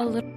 a little.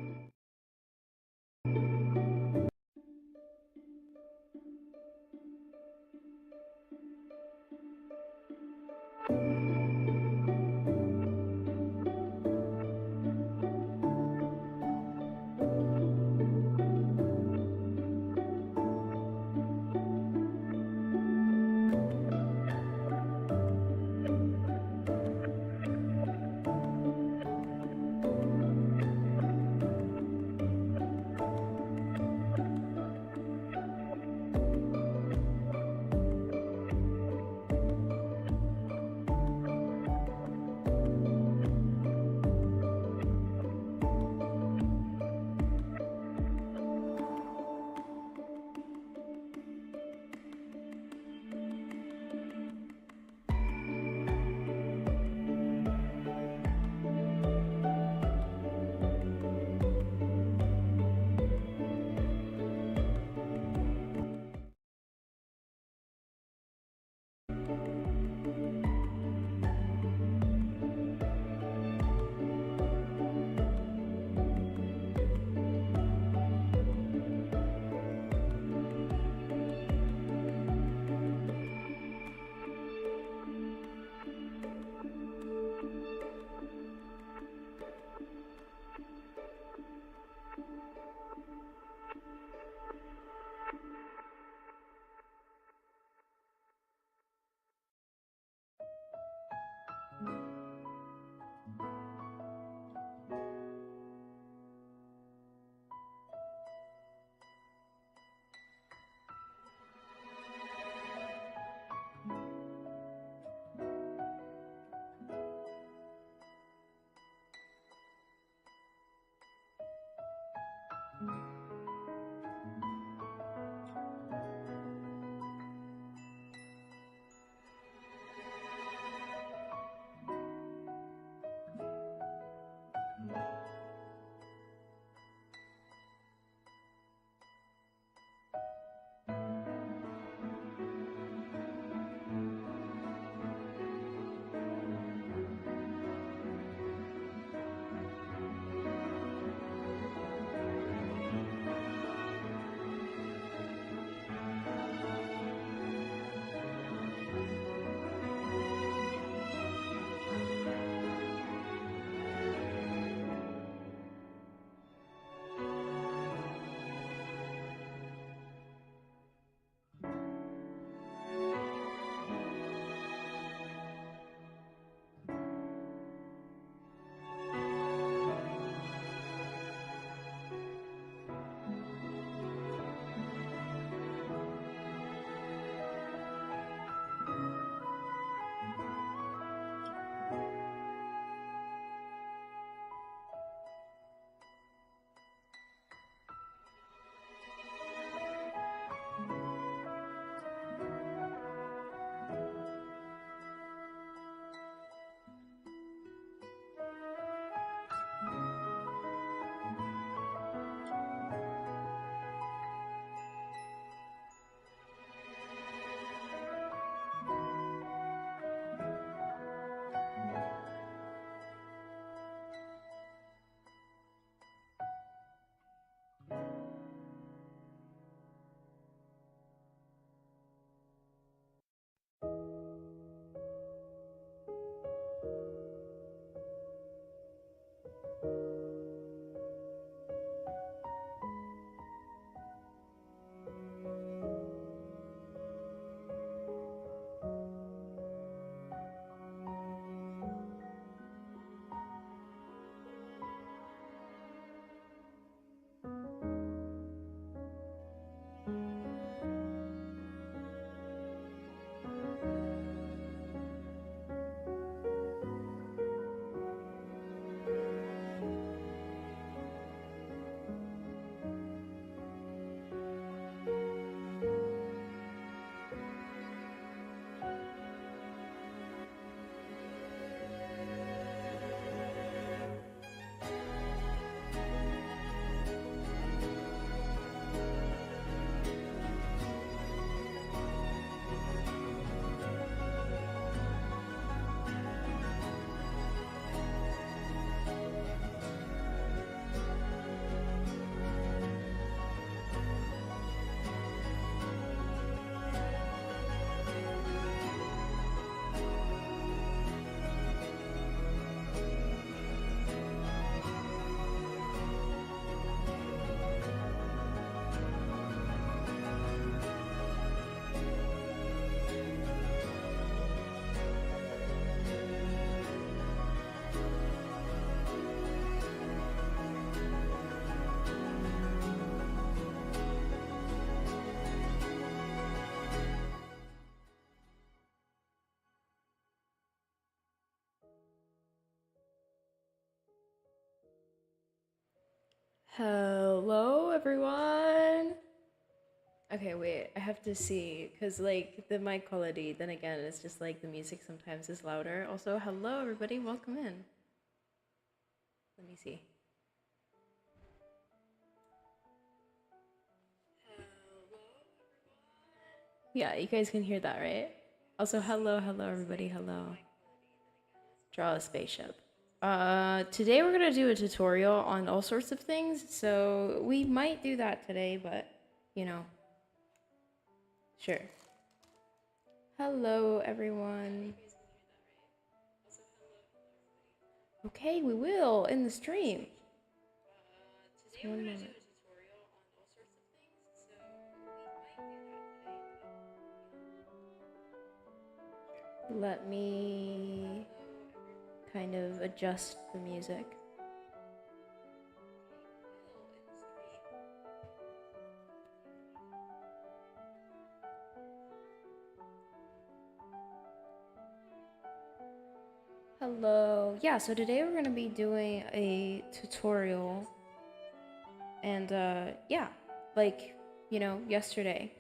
Hello, everyone. Okay, wait, I have to see because, like, the mic quality, then again, it's just like the music sometimes is louder. Also, hello, everybody, welcome in. Let me see. Yeah, you guys can hear that, right? Also, hello, everybody, hello. Draw a spaceship. Today we're gonna do a tutorial on all sorts of things, so we might do that today, but, you know, sure. Hello, everyone. Okay, we will in the stream. Just one moment. Let me kind of adjust the music. Hello. Yeah, so today we're going to be doing a tutorial. And yeah, like, yesterday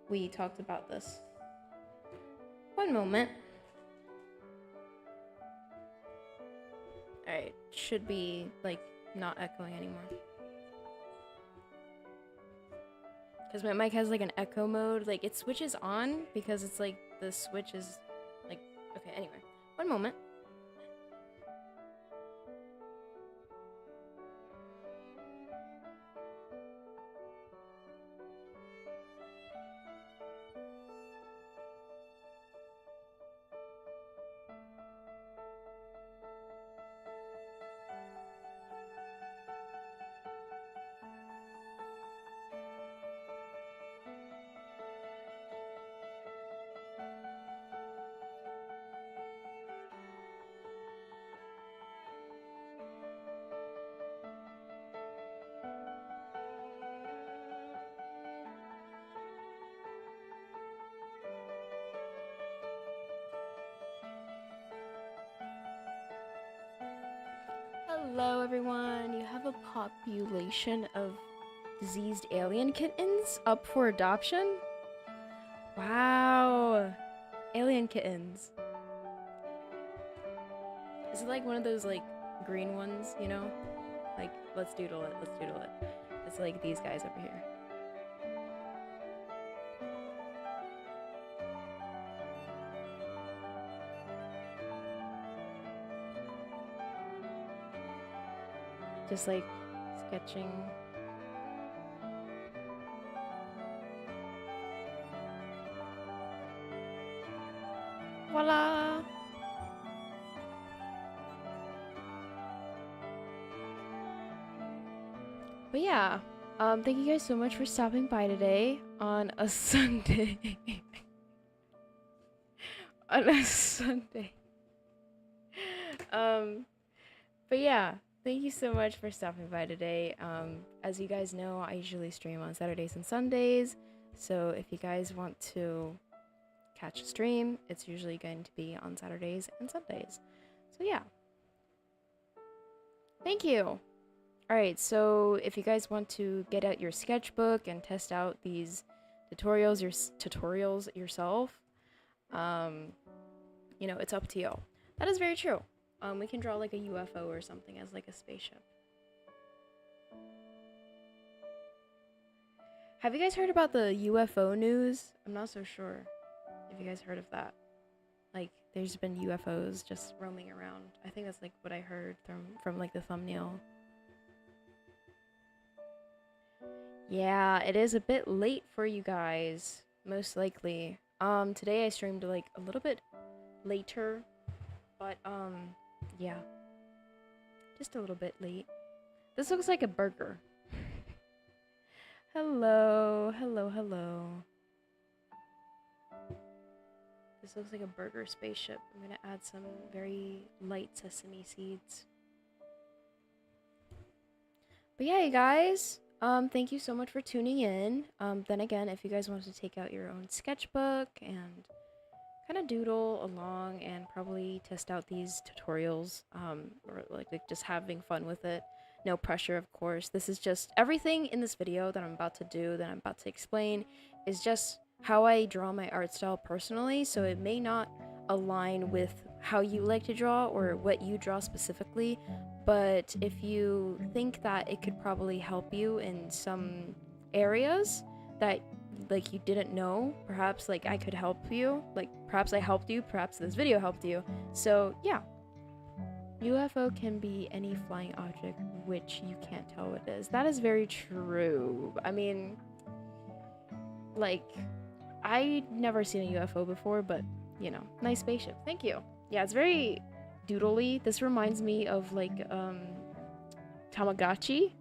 we talked about this. One moment. Alright, should be like not echoing anymore. Because my mic has like an echo mode. Like it switches on because it's like the switch is like, okay, anyway. One moment. Hello, everyone. You have a population of diseased alien kittens up for adoption? Wow. Alien kittens. Is it like one of those, like, green ones, you know? Like, let's doodle it, let's doodle it. It's like these guys over here. Just, like, sketching. Voila! But yeah, thank you guys so much for stopping by today on a Sunday. On a Sunday. But yeah, thank you so much for stopping by today. As you guys know, I usually stream on Saturdays and Sundays. So if you guys want to catch a stream, it's usually going to be on Saturdays and Sundays. So yeah. Thank you. Alright, so if you guys want to get out your sketchbook and test out these tutorials yourself, it's up to you. That is very true. We can draw like a UFO or something as like a spaceship. Have you guys heard about the UFO news? I'm not so sure if you guys heard of that. Like, there's been UFOs just roaming around. I think that's like what I heard from like the thumbnail. Yeah, it is a bit late for you guys, most likely. Today I streamed like a little bit later, but yeah. Just a little bit late. This looks like a burger. Hello, hello. This looks like a burger spaceship. I'm gonna add some very light sesame seeds. But yeah, you guys, thank you so much for tuning in. Then again, if you guys want to take out your own sketchbook and kind of doodle along and probably test out these tutorials, or like just having fun with it, No pressure, of course. This is just everything in this video that I'm about to do, that I'm about to explain, is just how I draw my art style personally, so it may not align with how you like to draw or what you draw specifically, but if you think that it could probably help you in some areas that like you didn't know, perhaps like I could help you, like perhaps I helped you, perhaps this video helped you. So yeah, UFO can be any flying object which you can't tell what it is. That is very true. I mean, like, I never seen a UFO before, but you know, nice spaceship. Thank you. Yeah, it's very doodly. This reminds me of like Tamagotchi.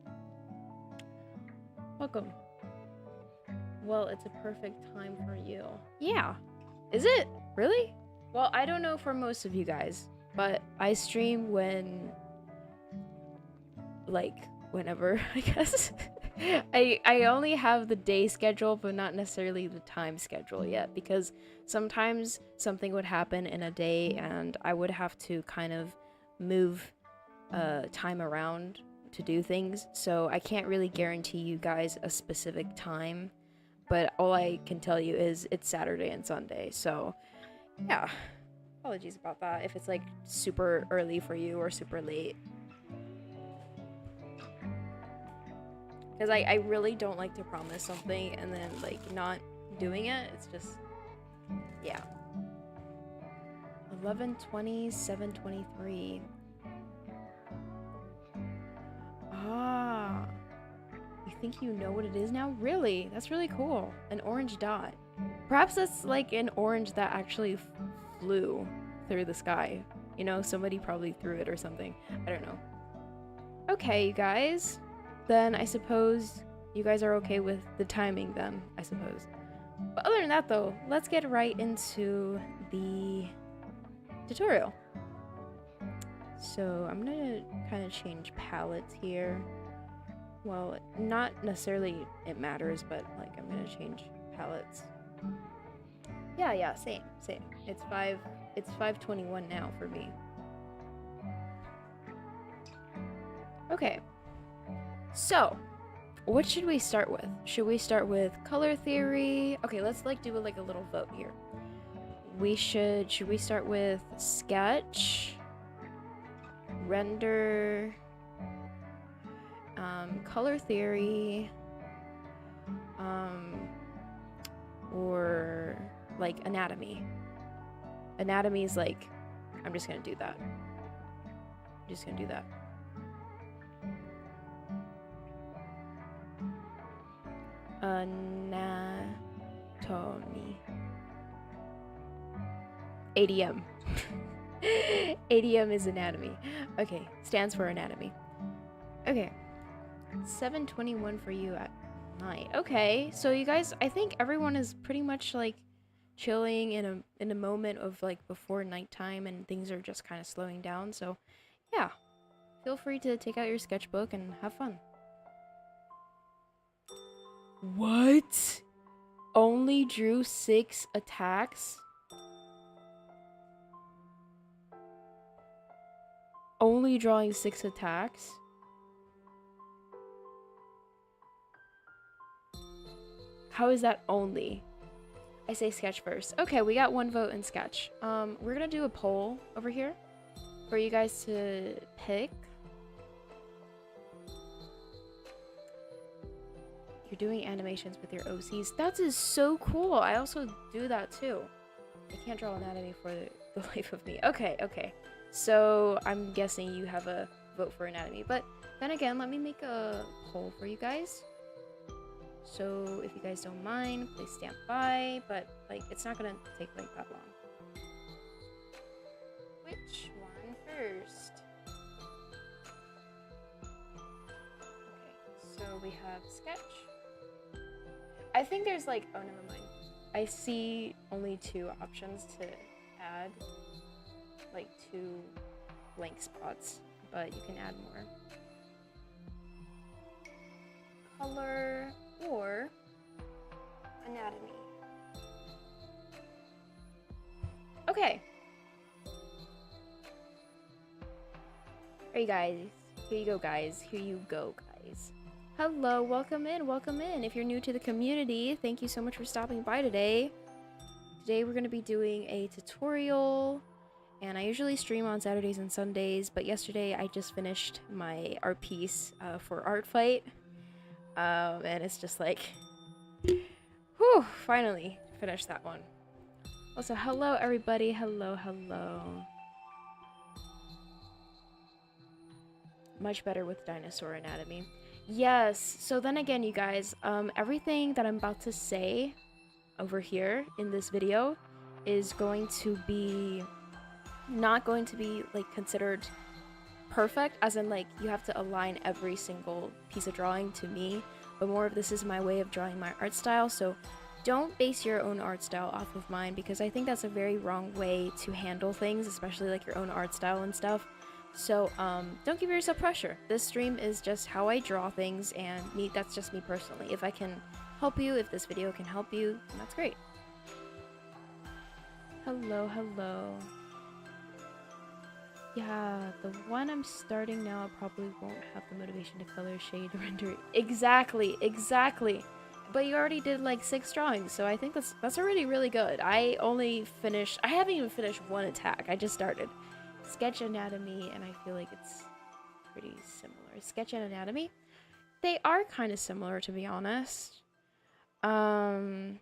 Welcome. Well, it's a perfect time for you. Yeah. Is it? Really? Well, I don't know for most of you guys, but I stream when, like, whenever, I guess. I only have the day schedule, but not necessarily the time schedule yet, because sometimes something would happen in a day and I would have to kind of move time around to do things, so I can't really guarantee you guys a specific time, but all I can tell you is it's Saturday and Sunday, so yeah. Apologies about that if it's like super early for you or super late. Because I really don't like to promise something and then like not doing it. It's just, yeah. 11:20, 7:23. Ah. You think you know what it is now? Really? That's really cool. An orange dot. Perhaps that's like an orange that actually flew through the sky. You know, somebody probably threw it or something. I don't know. Okay, you guys. Then I suppose you guys are okay with the timing then, I suppose. But other than that though, let's get right into the tutorial. So I'm gonna kind of change palettes here. Well, not necessarily it matters, but like I'm gonna change palettes. Yeah, same. It's 5:21 now for me. Okay. So, what should we start with? Should we start with color theory? Okay, let's like do like a little vote here. Should we start with sketch, render, color theory, or like anatomy? Anatomy is like, I'm just gonna do that. Anatomy. ADM. ADM is anatomy. Okay, stands for anatomy. Okay. 7:21 for you at night. Okay, so you guys, I think everyone is pretty much like chilling in a moment of like before nighttime and things are just kind of slowing down. So, yeah. Feel free to take out your sketchbook and have fun. What? Only drew 6 attacks? Only drawing 6 attacks? How is that only? I say sketch first. Okay, we got 1 vote in sketch. We're gonna do a poll over here for you guys to pick. You're doing animations with your OCs. That is so cool. I also do that too. I can't draw anatomy for the life of me. Okay. So I'm guessing you have a vote for anatomy. But then again, let me make a poll for you guys. So if you guys don't mind, please stand by. But like, it's not gonna take like that long. Which one first? Okay, so we have sketch. I think there's like, oh, never mind. I see only 2 options to add, like 2 blank spots, but you can add more. Color or anatomy. Okay. Are you guys Here you go, guys. Here you go, guys. Hello, welcome in, welcome in. If you're new to the community, thank you so much for stopping by today. Today we're going to be doing a tutorial, and I usually stream on Saturdays and Sundays, but yesterday I just finished my art piece for Art Fight, and it's just like, whew, finally finished that one. Also, hello everybody, hello, hello. Much better with dinosaur anatomy. Yes, so then again, you guys, everything that I'm about to say over here in this video is going to be not going to be like considered perfect, as in like you have to align every single piece of drawing to me, but more of this is my way of drawing my art style. So don't base your own art style off of mine, because I think that's a very wrong way to handle things, especially like your own art style and stuff. So don't give yourself pressure. This stream is just how I draw things, and that's just me personally. If I can help you, if this video can help you, then that's great. Hello, hello. Yeah, the one I'm starting now, I probably won't have the motivation to color, shade, render. Exactly, exactly. But you already did like 6 drawings, so I think that's already really good. I haven't even finished one attack. I just started. Sketch anatomy, and I feel like it's pretty similar. Sketch and anatomy, they are kind of similar, to be honest. They are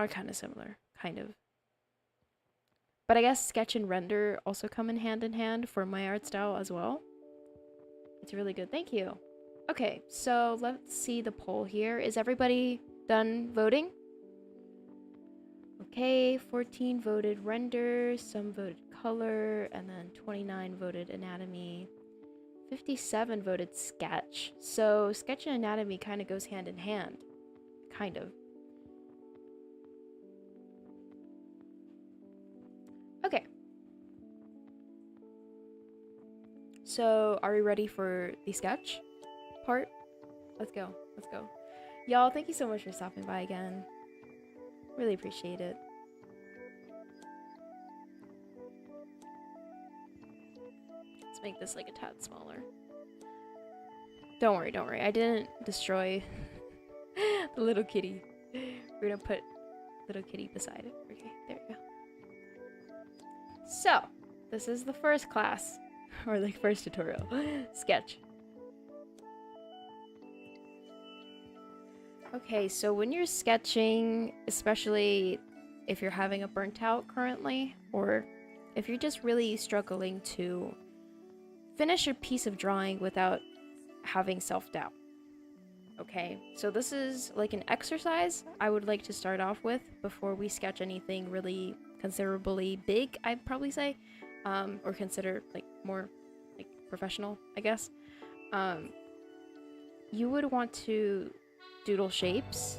kind of similar, kind of. But I guess sketch and render also come in hand for my art style as well. It's really good. Thank you. Okay, so let's see the poll here. Is everybody done voting? Okay, 14 voted render, some voted color, and then 29 voted anatomy. 57 voted sketch. So sketch and anatomy kind of goes hand in hand. Kind of. Okay. So are we ready for the sketch part? Let's go. Let's go. Y'all, thank you so much for stopping by again. Really appreciate it. Let's make this like a tad smaller. Don't worry, don't worry. I didn't destroy the little kitty. We're gonna put little kitty beside it. Okay, there we go. So, this is the first class, or like first tutorial. Sketch. Okay, so when you're sketching, especially if you're having a burnt out currently, or if you're just really struggling to finish a piece of drawing without having self-doubt. Okay, so this is like an exercise I would like to start off with before we sketch anything really considerably big, I'd probably say, or consider like more like professional, I guess. You would want to doodle shapes.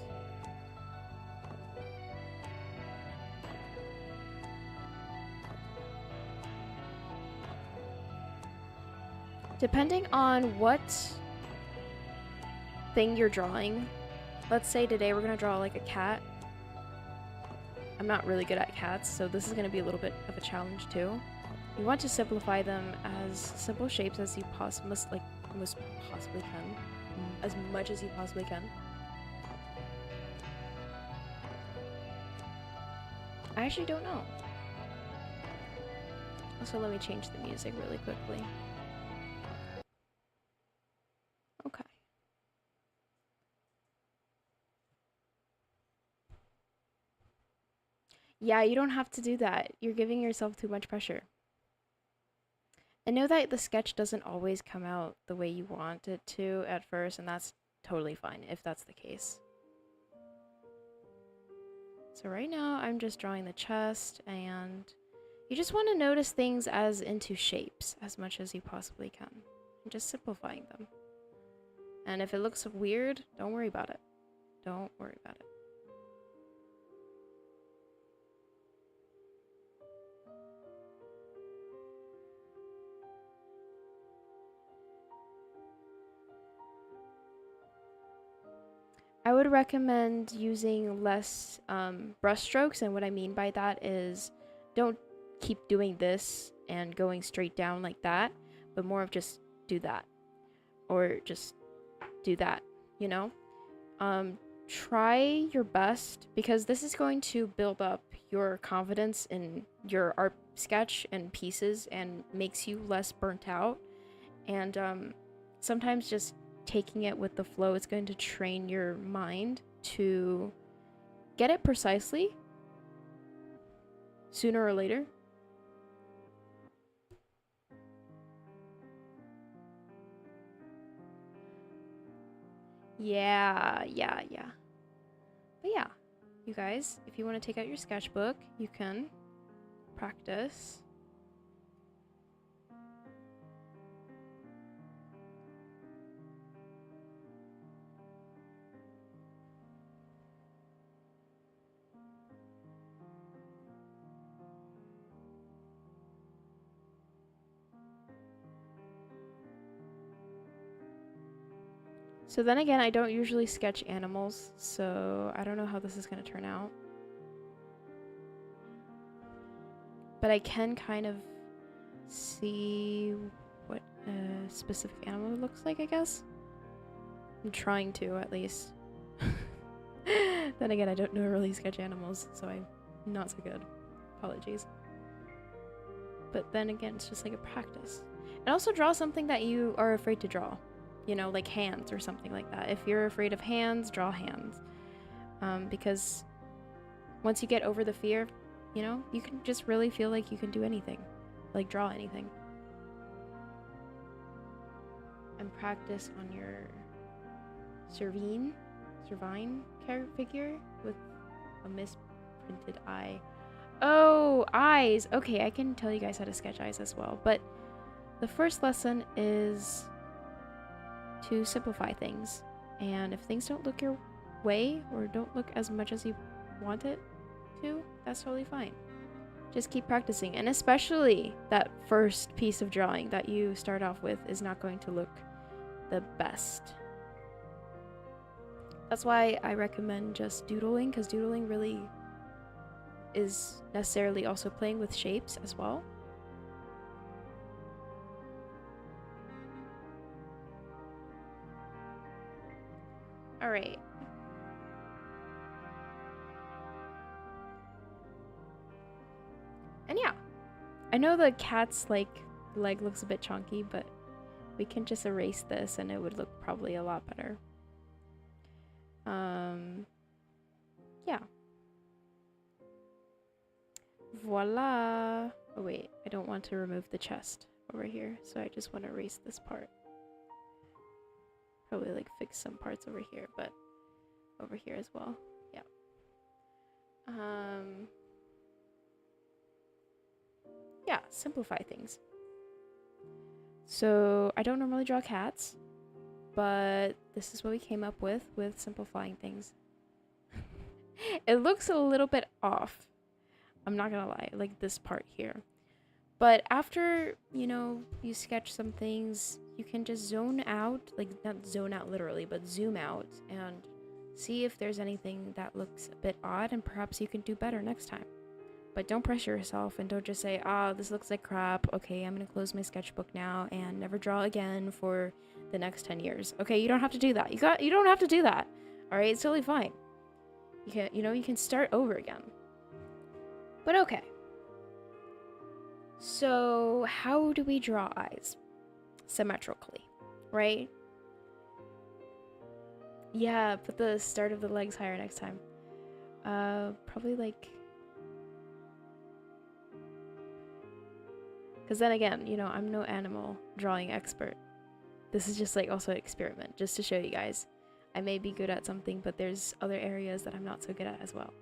Depending on what thing you're drawing, let's say today we're gonna draw like a cat. I'm not really good at cats, so this is gonna be a little bit of a challenge too. You want to simplify them as simple shapes as you most possibly can, as much as you possibly can. I actually don't know. Also, let me change the music really quickly. Okay. Yeah, you don't have to do that. You're giving yourself too much pressure. And know that the sketch doesn't always come out the way you want it to at first, and that's totally fine if that's the case. So right now I'm just drawing the chest, and you just want to notice things as into shapes as much as you possibly can. And just simplifying them. And if it looks weird, don't worry about it. Don't worry about it. I would recommend using less brush strokes, and what I mean by that is don't keep doing this and going straight down like that, but more of just do that, or just do that, you know? Try your best, because this is going to build up your confidence in your art sketch and pieces and makes you less burnt out. And sometimes just taking it with the flow is going to train your mind to get it precisely sooner or later. Yeah. But yeah, you guys, if you want to take out your sketchbook, you can practice. So then again, I don't usually sketch animals, so I don't know how this is going to turn out. But I can kind of see what a specific animal looks like, I guess. I'm trying to, at least. Then again, I don't know really sketch animals, so I'm not so good. Apologies. But then again, it's just like a practice. And also draw something that you are afraid to draw. You know, like hands or something like that. If you're afraid of hands, draw hands. Because once you get over the fear, you know, you can just really feel like you can do anything. Like draw anything. And practice on your Servine figure with a misprinted eye. Oh, eyes! Okay, I can tell you guys how to sketch eyes as well. But the first lesson is to simplify things, and if things don't look your way or don't look as much as you want it to, that's totally fine. Just keep practicing, and especially that first piece of drawing that you start off with is not going to look the best. That's why I recommend just doodling, because doodling really is necessarily also playing with shapes as well. Alright. And yeah, I know the cat's like leg looks a bit chunky, but we can just erase this and it would look probably a lot better. Yeah. Voila. Oh wait, I don't want to remove the chest over here, so I just want to erase this part. Probably like fix some parts over here, but over here as well. Yeah. Yeah, simplify things. So I don't normally draw cats, but this is what we came up with simplifying things. It looks a little bit off, I'm not gonna lie, like this part here. But after, you know, you sketch some things, you can just zone out, like not zone out literally, but zoom out and see if there's anything that looks a bit odd, and perhaps you can do better next time. But don't pressure yourself, and don't just say, this looks like crap. Okay, I'm gonna close my sketchbook now and never draw again for the next 10 years. Okay, you don't have to do that. You don't have to do that. All right, it's totally fine. You can start over again. But okay. So how do we draw eyes? Symmetrically, right? Yeah, put the start of the legs higher next time. Probably like... Because then again, you know, I'm no animal drawing expert. This is just like also an experiment, just to show you guys. I may be good at something, but there's other areas that I'm not so good at as well.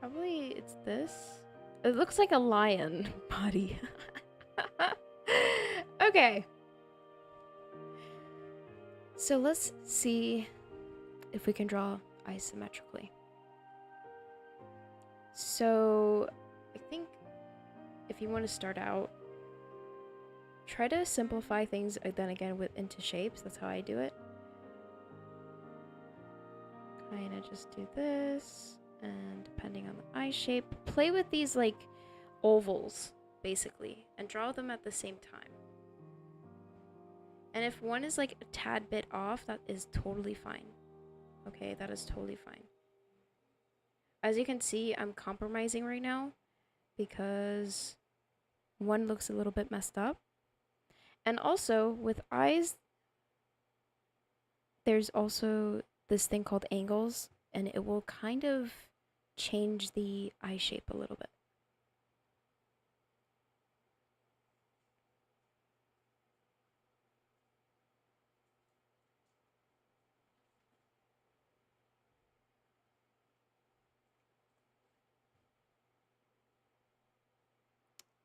Probably it's this. It looks like a lion body. Okay. So let's see if we can draw isometrically. So I think if you want to start out, try to simplify things then again into shapes. That's how I do it. Kind of just do this And depending on the eye shape, play with these like ovals basically and draw them at the same time. And if one is like a tad bit off, that is totally fine. Okay, that is totally fine. As you can see, I'm compromising right now because one looks a little bit messed up. And also with eyes, there's also this thing called angles, and it will kind of change the eye shape a little bit.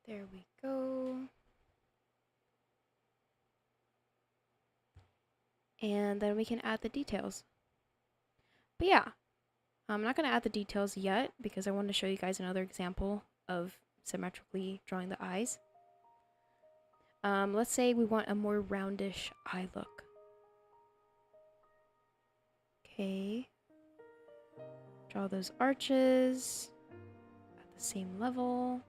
There we go. And then we can add the details. But yeah, I'm not going to add the details yet because I want to show you guys another example of symmetrically drawing the eyes. Let's say we want a more roundish eye look. Okay. Draw those arches at the same level.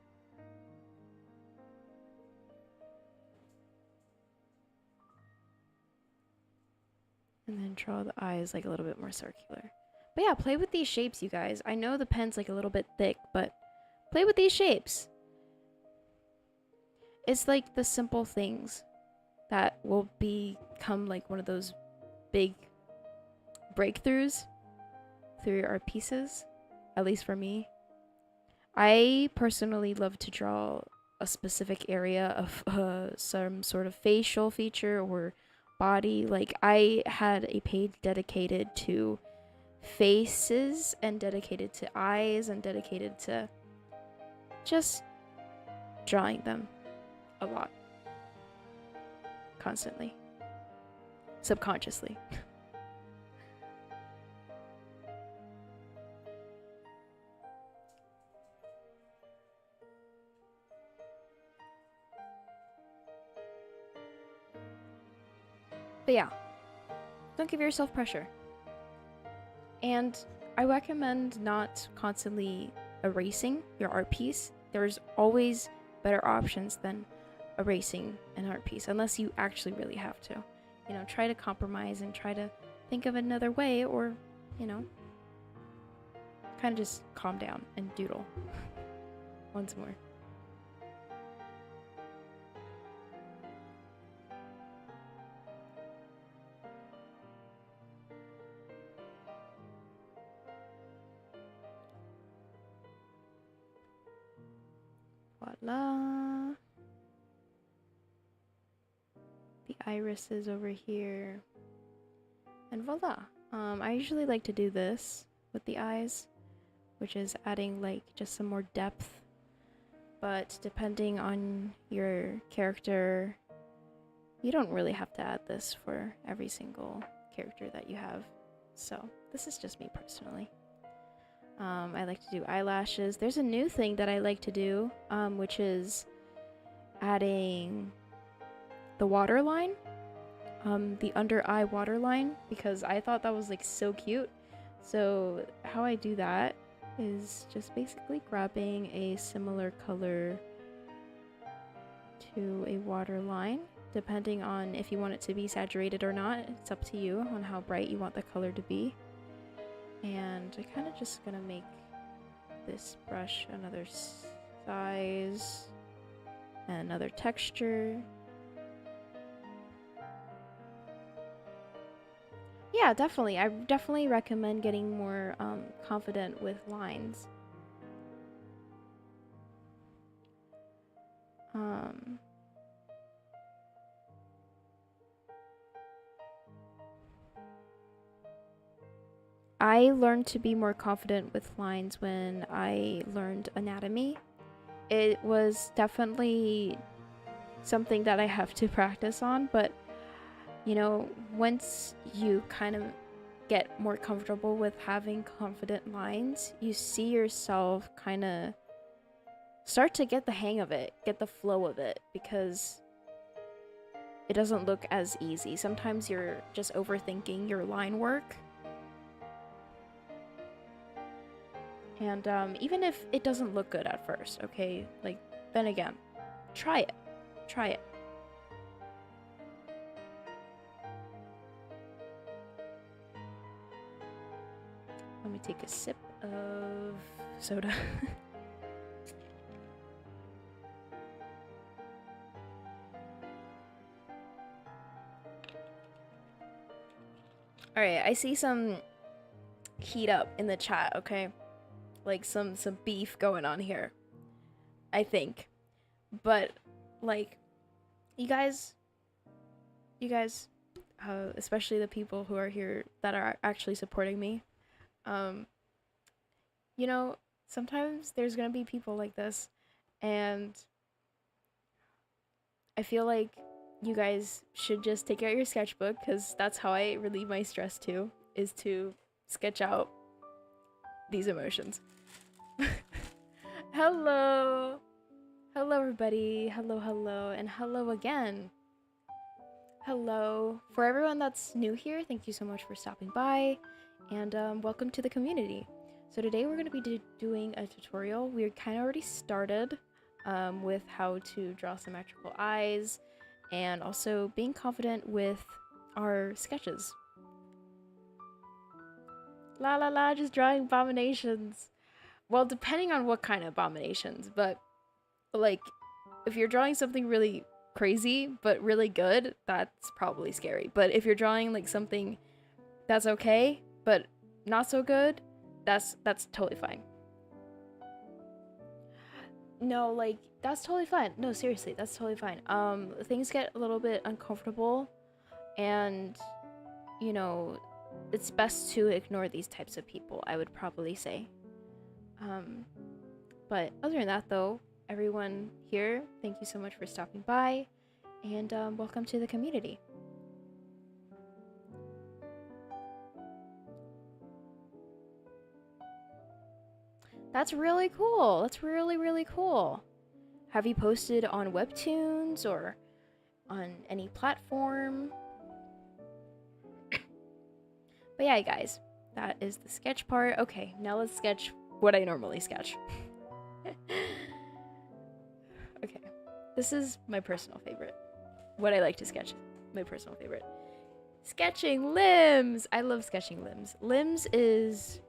And then draw the eyes like a little bit more circular. But yeah, play with these shapes, you guys. I know the pen's like a little bit thick, but play with these shapes. It's like the simple things that will become like one of those big breakthroughs through your art pieces, at least for me. I personally love to draw a specific area of some sort of facial feature or body. Like I had a page dedicated to faces and dedicated to eyes and dedicated to just drawing them a lot, constantly, subconsciously. But yeah, don't give yourself pressure. And I recommend not constantly erasing your art piece. There's always better options than erasing an art piece, unless you actually really have to. You know, try to compromise and try to think of another way, or, you know, kind of just calm down and doodle once more. Voila. The iris is over here. And voila. I usually like to do this with the eyes, which is adding like just some more depth. But depending on your character, you don't really have to add this for every single character that you have. So this is just me personally. I like to do eyelashes. There's a new thing that I like to do, which is adding the waterline, the under eye waterline, because I thought that was like so cute. So how I do that is just basically grabbing a similar color to a waterline, depending on if you want it to be saturated or not. It's up to you on how bright you want the color to be. And I kind of just gonna make this brush another size and another texture. Yeah, definitely. I definitely recommend getting more confident with lines. I learned to be more confident with lines when I learned anatomy. It was definitely something that I have to practice on, but you know, once you kind of get more comfortable with having confident lines, you see yourself kind of start to get the hang of it, get the flow of it, because it doesn't look as easy. Sometimes you're just overthinking your line work. And even if it doesn't look good at first, okay? Like, then again, try it. Try it. Let me take a sip of soda. Alright, I see some heat up in the chat, okay? Like some beef going on here. I think. But like you guys especially the people who are here that are actually supporting me, you know, sometimes there's gonna be people like this, and I feel like you guys should just take out your sketchbook, because that's how I relieve my stress too, is to sketch out these emotions. Hello! Hello everybody, hello, and hello again. Hello. For everyone that's new here, thank you so much for stopping by, and welcome to the community. So today we're going to be doing a tutorial. We kind of already started with how to draw symmetrical eyes, and also being confident with our sketches. La la la, just drawing abominations. Well, depending on what kind of abominations, but like if you're drawing something really crazy but really good, that's probably scary. But if you're drawing like something that's okay but not so good, that's totally fine. No, like that's totally fine. No, seriously, that's totally fine. Things get a little bit uncomfortable, and you know, it's best to ignore these types of people, I would probably say. But other than that though, everyone here, thank you so much for stopping by, and welcome to the community. That's really cool. That's really cool. Have you posted on Webtoons or on any platform? But yeah, guys, that is the sketch part. Okay, now let's sketch what I normally sketch. Okay, this is my personal favorite. What I like to sketch, my personal favorite. Sketching limbs! I love sketching limbs. Limbs is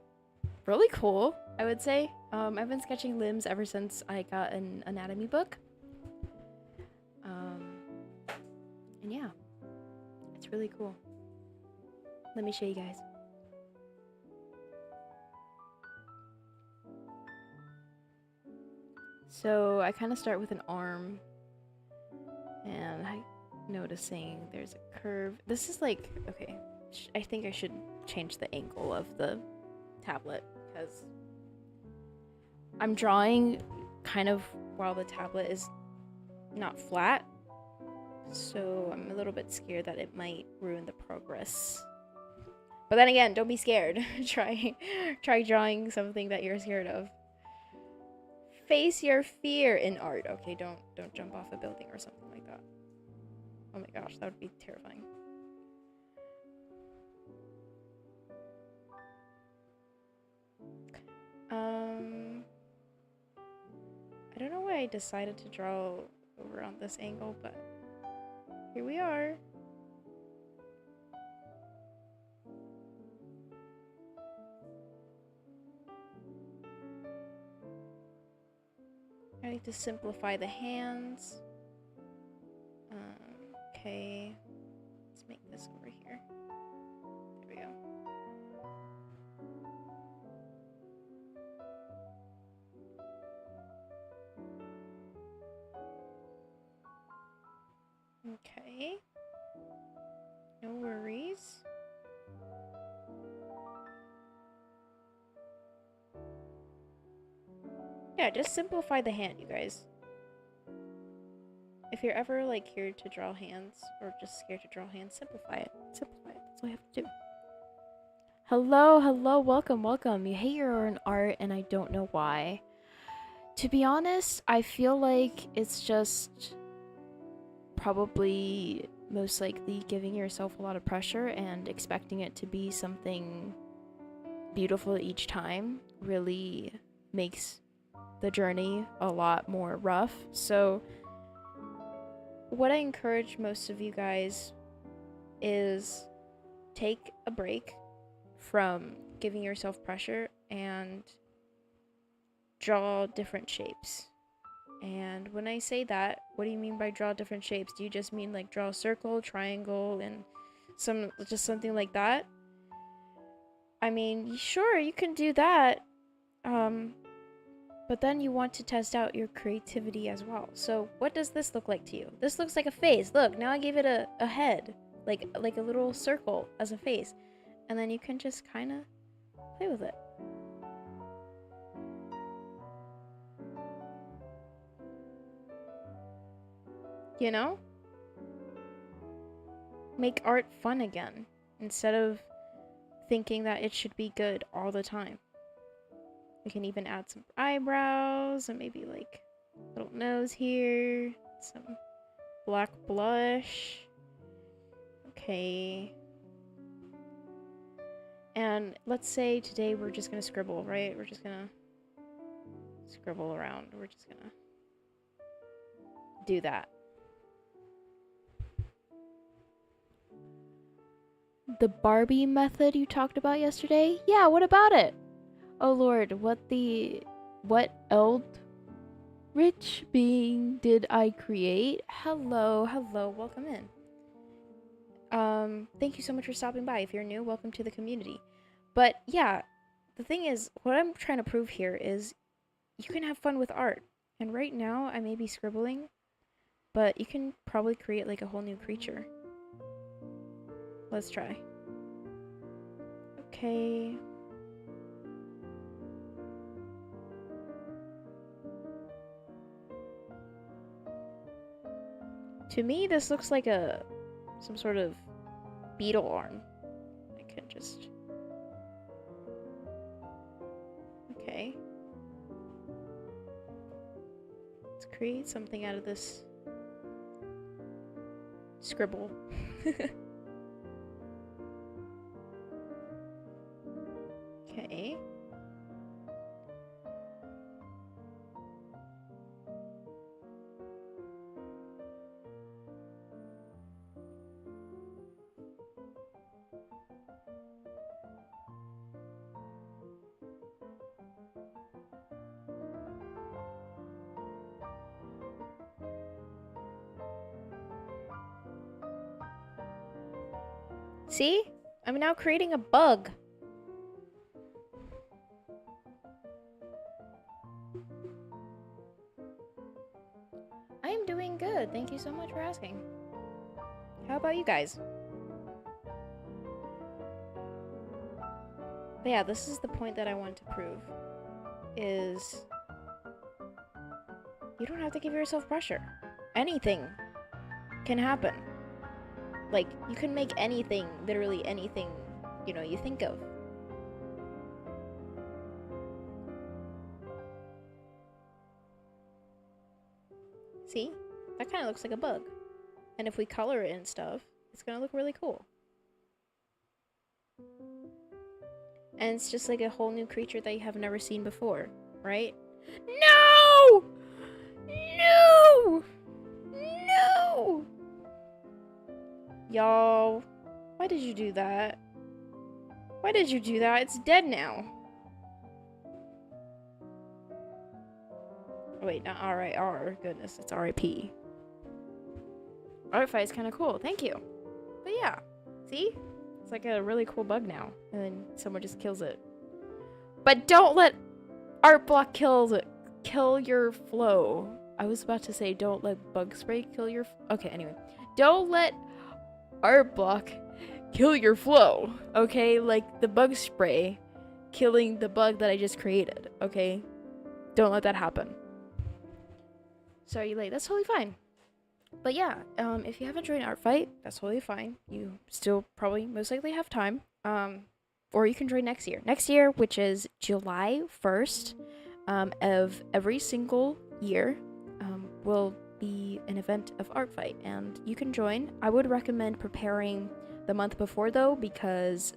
really cool, I would say. I've been sketching limbs ever since I got an anatomy book. And yeah, it's really cool. Let me show you guys. So I kind of start with an arm, and I'm noticing there's a curve. This is like, okay, I think I should change the angle of the tablet, because I'm drawing kind of while the tablet is not flat, so I'm a little bit scared that it might ruin the progress. But then again, don't be scared. try drawing something that you're scared of. Face your fear in art. Okay, don't jump off a building or something like that. Oh my gosh, that would be terrifying. I don't know why I decided to draw over on this angle, but here we are. I need to simplify the hands. Okay, let's make this over here. There we go. Okay, no worries. Yeah, just simplify the hand, you guys. If you're ever like here to draw hands or just scared to draw hands, simplify it. Simplify it. That's all you have to do. Hello, welcome. You hate your own art, and I don't know why. To be honest, I feel like it's just probably most likely giving yourself a lot of pressure and expecting it to be something beautiful each time. really makes the journey a lot more rough. So what I encourage most of you guys is take a break from giving yourself pressure and draw different shapes. And when I say that, what do you mean by draw different shapes? Do you just mean like draw a circle, triangle, and something like that? I mean, sure, you can do that. But then you want to test out your creativity as well. So what does this look like to you? This looks like a face. Look, now I gave it a head, like a little circle as a face. And then you can just kind of play with it. You know? Make art fun again, instead of thinking that it should be good all the time. We can even add some eyebrows and maybe like a little nose here, some black blush. Okay. And let's say today we're just gonna scribble, right? We're just gonna scribble around. We're just gonna do that. The Barbie method you talked about yesterday? Yeah, what about it? Oh Lord, what rich being did I create? Hello, welcome in. Thank you so much for stopping by. If you're new, welcome to the community. But yeah, the thing is, what I'm trying to prove here is you can have fun with art. And right now, I may be scribbling, but you can probably create like a whole new creature. Let's try. Okay. To me, this looks like some sort of beetle arm. I can just... Okay. Let's create something out of this scribble. Okay. See? I'm now creating a bug. I am doing good. Thank you so much for asking. How about you guys? But yeah, this is the point that I want to prove. Is you don't have to give yourself pressure. Anything can happen. Like, you can make anything, literally anything, you think of. See? That kind of looks like a bug. And if we color it and stuff, it's gonna look really cool. And it's just like a whole new creature that you have never seen before, right? No! No! No! Y'all, why did you do that? Why did you do that? It's dead now. Oh, wait, not R-I-R. Goodness, it's R-I-P. Artfight is kind of cool. Thank you. But yeah, see? It's like a really cool bug now. And then someone just kills it. But don't let art block kill your flow. I was about to say don't let bug spray kill your... Okay, anyway. Don't let art block kill your flow, okay? Like the bug spray killing the bug that I just created, okay? Don't let that happen. So you're late. That's totally fine. But yeah, if you haven't joined Artfight, that's totally fine. You still probably most likely have time. Or you can join next year. Next year, which is July 1st, of every single year, will be an event of Artfight, and you can join. I would recommend preparing the month before though, because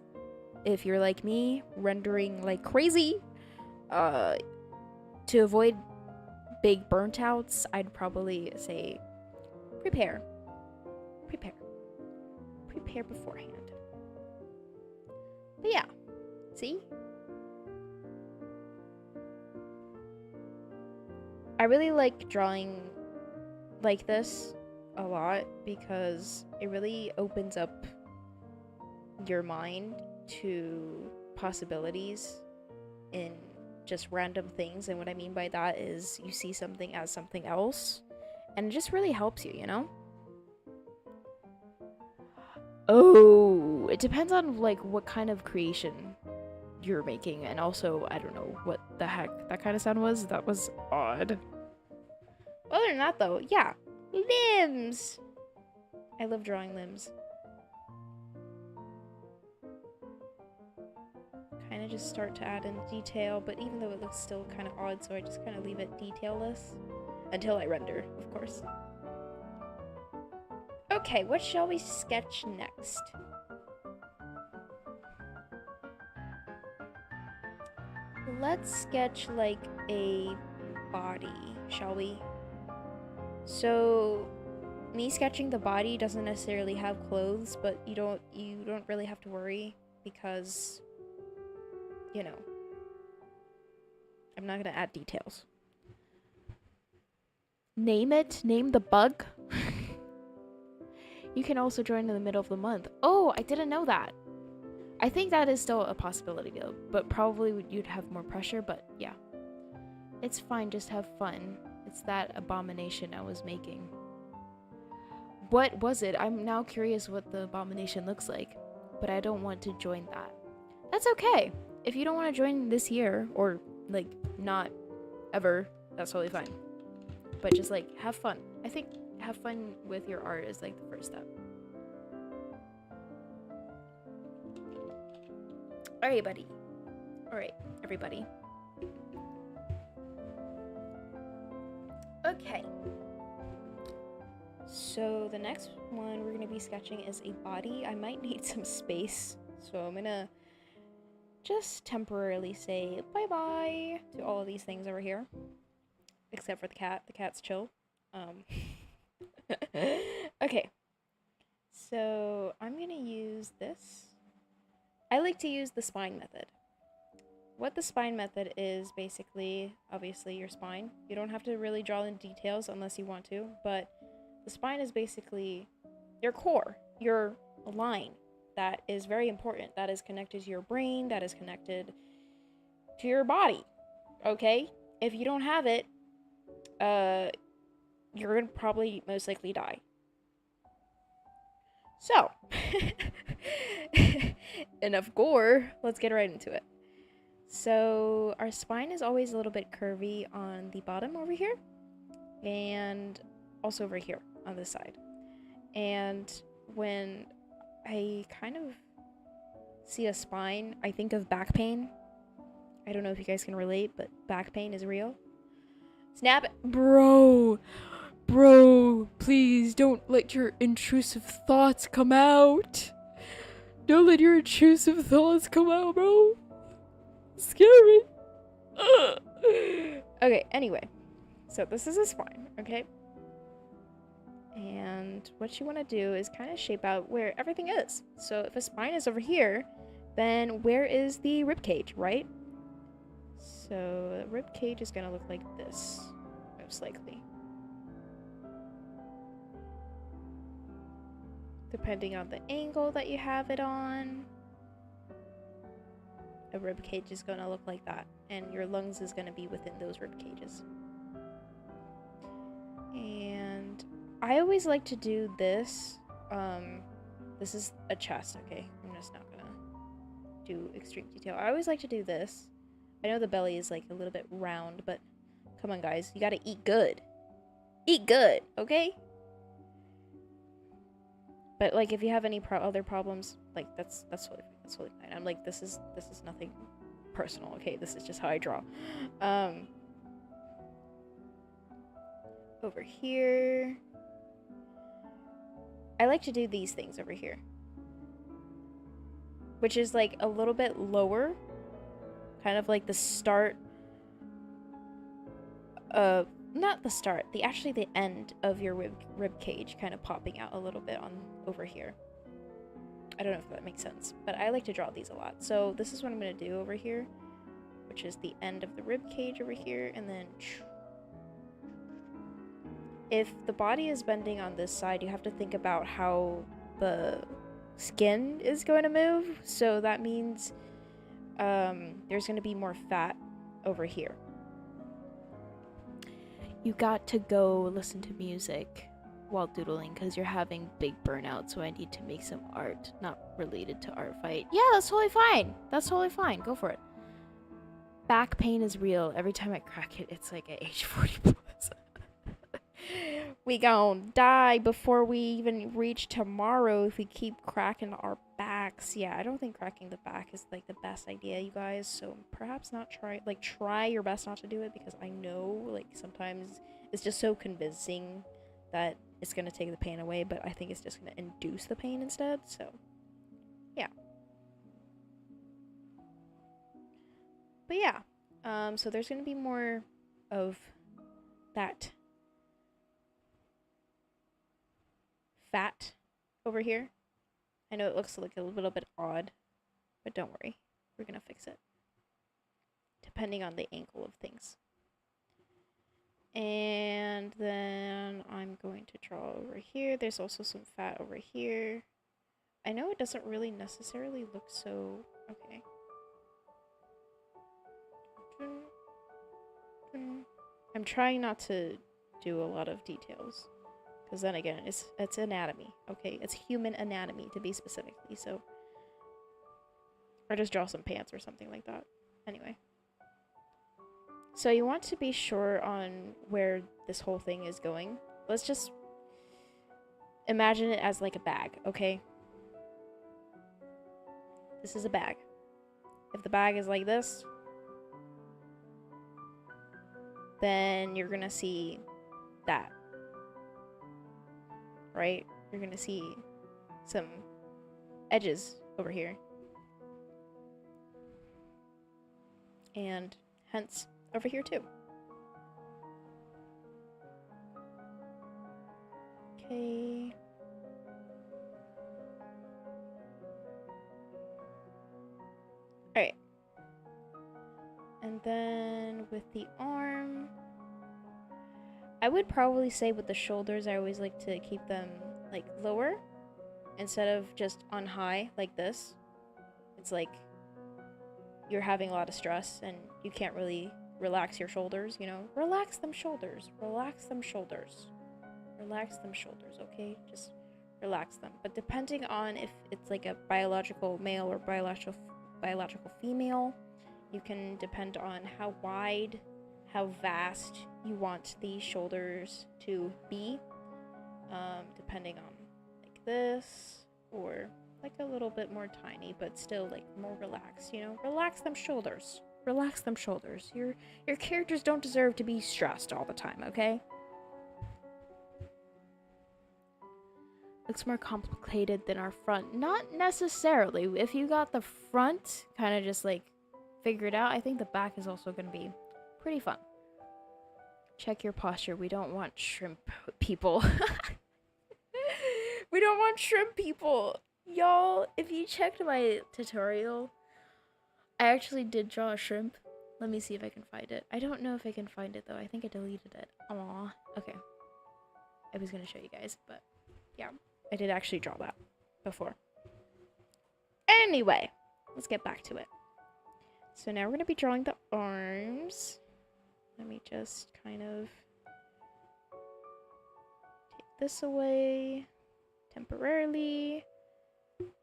if you're like me, rendering like crazy, uh, to avoid big burnt outs, I'd probably say prepare. Prepare beforehand. But yeah, see? I really like drawing like this a lot because it really opens up your mind to possibilities in just random things. And what I mean by that is you see something as something else, and it just really helps you, you know? Oh, it depends on like what kind of creation you're making, and also I don't know what the heck that kind of sound was. That was odd. Other than that though, yeah, limbs. I love drawing limbs. Kind of just start to add in detail, but even though it looks still kind of odd, so I just kind of leave it detailless until I render, of course. Okay, what shall we sketch next? Let's sketch like a body, shall we? So me sketching the body doesn't necessarily have clothes, but you don't really have to worry because, you know, I'm not gonna add details. Name it. Name the bug. You can also join in the middle of the month. Oh, I didn't know that. I think that is still a possibility though, but probably you'd have more pressure, but yeah. It's fine, just have fun. It's that abomination I was making. What was it? I'm now curious what the abomination looks like, but I don't want to join that. That's okay. If you don't want to join this year, or like not ever, that's totally fine. But just like have fun. I think have fun with your art is like the first step. Alright, buddy. Alright, everybody. Okay. So the next one we're going to be sketching is a body. I might need some space, so I'm going to just temporarily say bye-bye to all of these things over here. Except for the cat. The cat's chill. Okay. So I'm going to use this. I like to use the spine method. What the spine method is basically, obviously, your spine. You don't have to really draw in details unless you want to, but the spine is basically your core, your line that is very important, that is connected to your brain, that is connected to your body, okay? If you don't have it, you're gonna probably most likely die. So, enough gore, let's get right into it. So our spine is always a little bit curvy on the bottom over here, and also over here on this side. And when I kind of see a spine, I think of back pain. I don't know if you guys can relate, but back pain is real. Snap it. Bro, please don't let your intrusive thoughts come out. Don't let your intrusive thoughts come out, bro. Scary. Okay, anyway. So this is a spine, okay? And what you want to do is kind of shape out where everything is. So if a spine is over here, then where is the rib cage, right? So the rib cage is going to look like this, most likely. Depending on the angle that you have it on, a rib cage is going to look like that, and your lungs is going to be within those rib cages. And I always like to do this. This is a chest, okay? I'm just not gonna do extreme detail. I always like to do this. I know the belly is like a little bit round, but come on, guys, you gotta eat good. Eat good, okay? But like, if you have any other problems, like that's totally fine. I'm like, this is nothing personal, okay? This is just how I draw. Over here, I like to do these things over here, which is like a little bit lower, kind of like the start not the start, actually the end of your rib cage kind of popping out a little bit on over here. I don't know if that makes sense, but I like to draw these a lot. So this is what I'm going to do over here, which is the end of the rib cage over here, and then if the body is bending on this side, you have to think about how the skin is going to move. So that means there's going to be more fat over here. You got to go listen to music while doodling because you're having big burnout, so I need to make some art not related to art fight. Yeah, that's totally fine. That's totally fine. Go for it. Back pain is real. Every time I crack it, it's like at age 40 plus. We gon' die before we even reach tomorrow if we keep cracking our backs. Yeah, I don't think cracking the back is like the best idea, you guys. So perhaps not try your best not to do it, because I know like sometimes it's just so convincing that it's gonna take the pain away, but I think it's just gonna induce the pain instead. So yeah. But yeah, so there's gonna be more of that fat over here. I know it looks like a little bit odd, but don't worry, we're gonna fix it depending on the angle of things. And then I'm going to draw over here. There's also some fat over here. I know it doesn't really necessarily look so okay. I'm trying not to do a lot of details, because then again, it's anatomy, okay? It's human anatomy, to be specifically, so... Or just draw some pants or something like that. Anyway. So you want to be sure on where this whole thing is going. Let's just imagine it as like a bag, okay? This is a bag. If the bag is like this, then you're gonna see that. Right? You're gonna see some edges over here. And hence over here too. Okay. Alright. And then with the arm, I would probably say with the shoulders, I always like to keep them like lower instead of just on high like this. It's like you're having a lot of stress and you can't really relax your shoulders, you know? Relax them shoulders. Relax them shoulders. Relax them shoulders, okay? Just relax them. But depending on if it's like a biological male or biological female, you can depend on how wide, how vast you want these shoulders to be, depending on like this, or like a little bit more tiny, but still like more relaxed, you know? Relax them shoulders. Relax them shoulders. Your characters don't deserve to be stressed all the time, okay? Looks more complicated than our front. Not necessarily. If you got the front kind of just like figured out, I think the back is also going to be pretty fun. Check your posture. We don't want shrimp people. We don't want shrimp people. Y'all, if you checked my tutorial, I actually did draw a shrimp. Let me see if I can find it. I don't know if I can find it though. I think I deleted it. Aw. Okay. I was going to show you guys, but yeah. I did actually draw that before. Anyway, let's get back to it. So now we're going to be drawing the arms. Let me just kind of take this away temporarily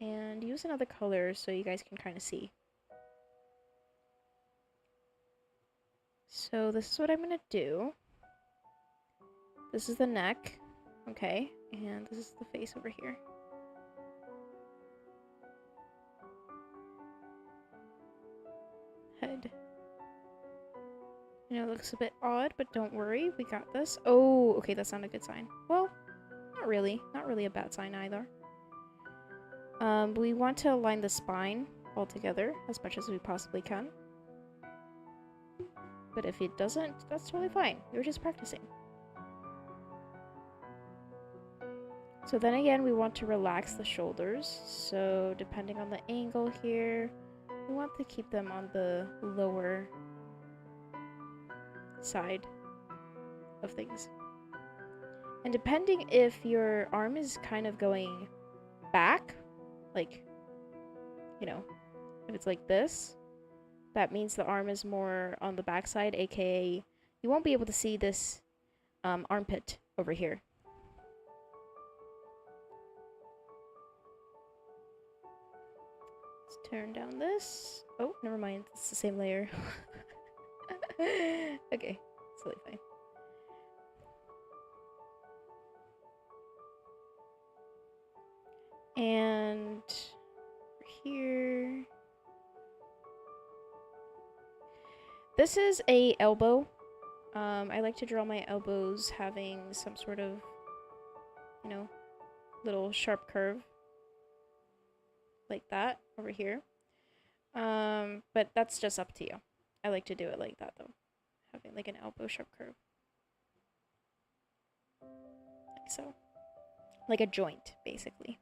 and use another color so you guys can kind of see. So this is what I'm going to do. This is the neck. Okay, and this is the face over here. Head. I know it looks a bit odd, but don't worry, we got this. Oh, okay, that's not a good sign. Well, not really. Not really a bad sign either. We want to align the spine all together as much as we possibly can. But if it doesn't, that's totally fine. We were just practicing. So then again, we want to relax the shoulders. So depending on the angle here, we want to keep them on the lower side of things. And depending if your arm is kind of going back, like, you know, if it's like this, that means the arm is more on the back side, aka you won't be able to see this armpit over here. Let's turn down this. Oh, never mind. It's the same layer. Okay, it's totally fine. And here, this is a elbow. I like to draw my elbows having some sort of, you know, little sharp curve like that over here. But that's just up to you. I like to do it like that though, having like an elbow sharp curve, like so, like a joint basically.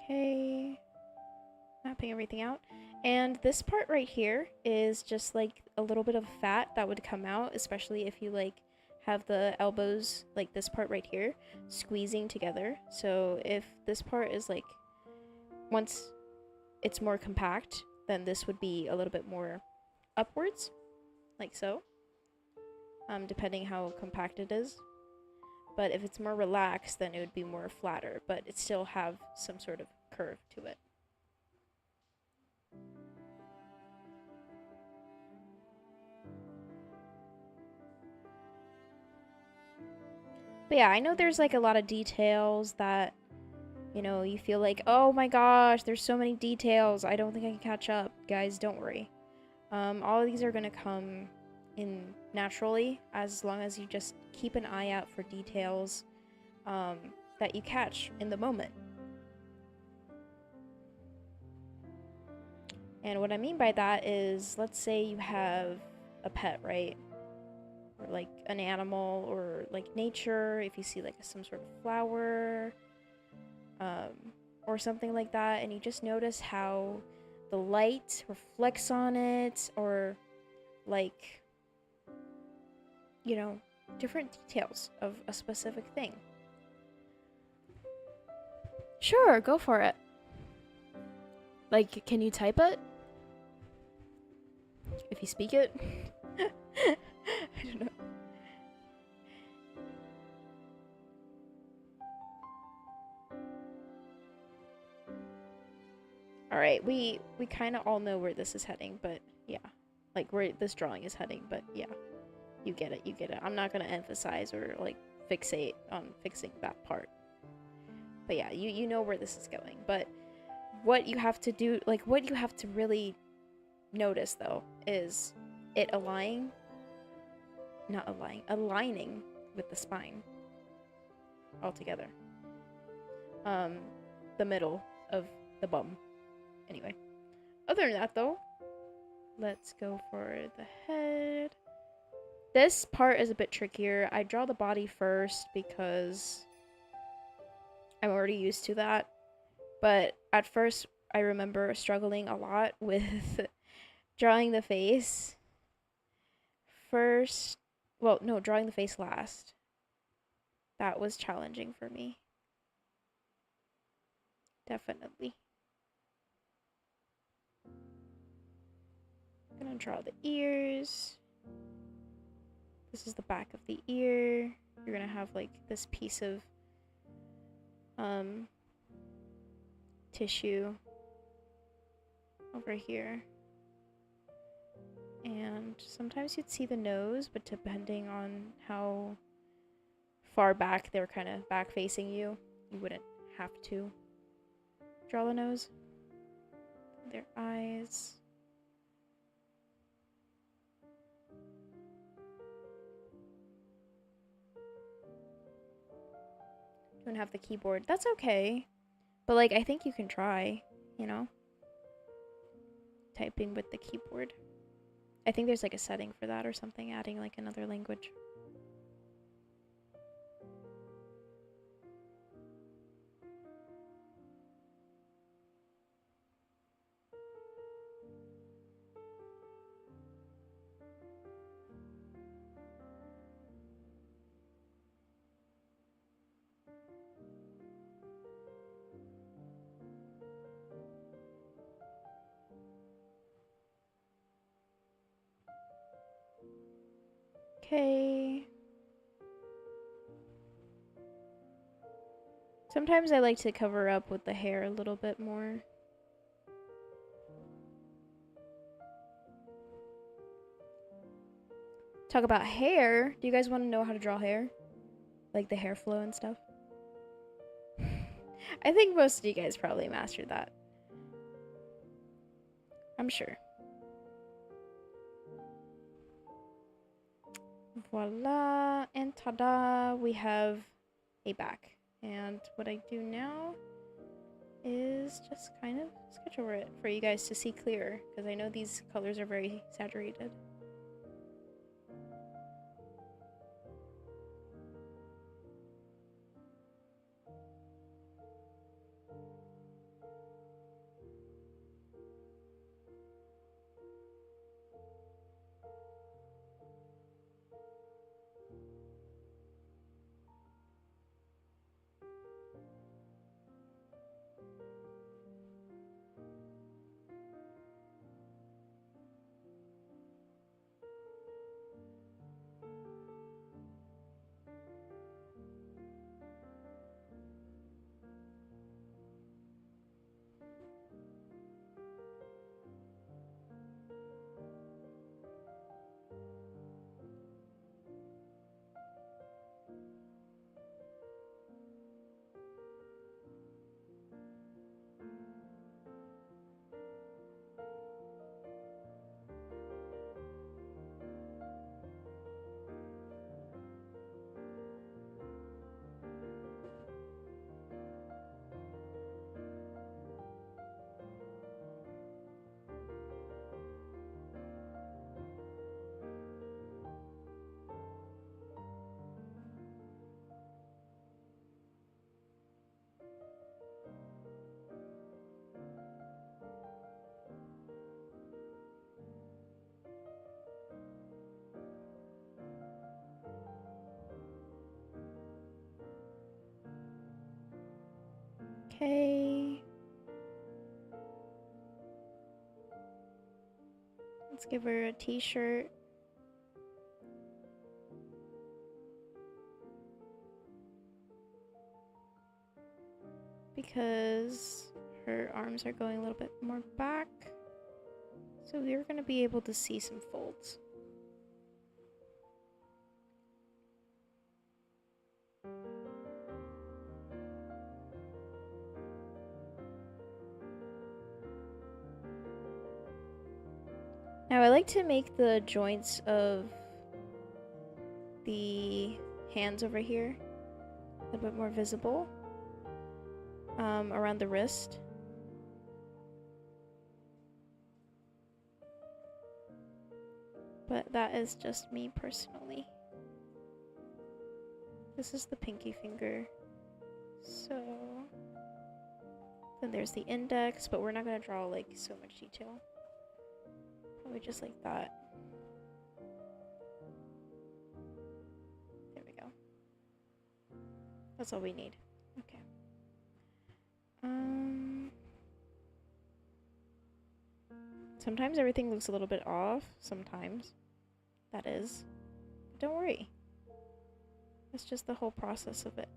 Okay, mapping everything out. And this part right here is just like a little bit of fat that would come out, especially if you like have the elbows, like this part right here, squeezing together. So if this part is like, once it's more compact, then this would be a little bit more upwards, like so, depending how compact it is. But if it's more relaxed, then it would be more flatter, but it still have some sort of curve to it. But yeah, I know there's like a lot of details that, you know, you feel like, oh my gosh, there's so many details. I don't think I can catch up. Guys, don't worry. All of these are gonna come in naturally as long as you just keep an eye out for details that you catch in the moment. And what I mean by that is, let's say you have a pet, right? Or like an animal, or like nature, if you see like some sort of flower, or something like that, and you just notice how the light reflects on it, or like, you know, different details of a specific thing. Sure, go for it. Like, can you type it? If you speak it? I don't know. Alright, we kind of all know where this is heading, but yeah. Like, where this drawing is heading, but yeah. You get it, you get it. I'm not gonna emphasize or, like, fixate on fixing that part. But yeah, you know where this is going. But what you have to do, like, what you have to really notice, though, is it aligning with the spine altogether. The middle of the bum. Anyway, other than that, though, let's go for the head. This part is a bit trickier. I draw the body first because I'm already used to that. But at first, I remember struggling a lot with drawing the face first. Well, no, drawing the face last. That was challenging for me. Definitely. I'm gonna draw the ears. This is the back of the ear. You're gonna have like this piece of tissue over here. And sometimes you'd see the nose, but depending on how far back they're kind of back facing you, you wouldn't have to draw the nose. Their eyes. Don't have the keyboard. That's okay. But like, I think you can try, you know, typing with the keyboard. I think there's like a setting for that or something, adding like another language. Okay. Sometimes I like to cover up with the hair a little bit more. Talk about hair. Do you guys want to know how to draw hair? Like the hair flow and stuff? I think most of you guys probably mastered that. I'm sure. Voila. And ta-da, we have a back. And what I do now is just kind of sketch over it for you guys to see clearer, because I know these colors are very saturated. Okay. Let's give her a t-shirt. Because her arms are going a little bit more back. So we're going to be able to see some folds. Now I like to make the joints of the hands over here a little bit more visible around the wrist. But that is just me personally. This is the pinky finger. So then there's the index, but we're not going to draw like so much detail. Probably just like that. There we go. That's all we need. Okay. Sometimes everything looks a little bit off. Sometimes. That is. But don't worry. It's just the whole process of it.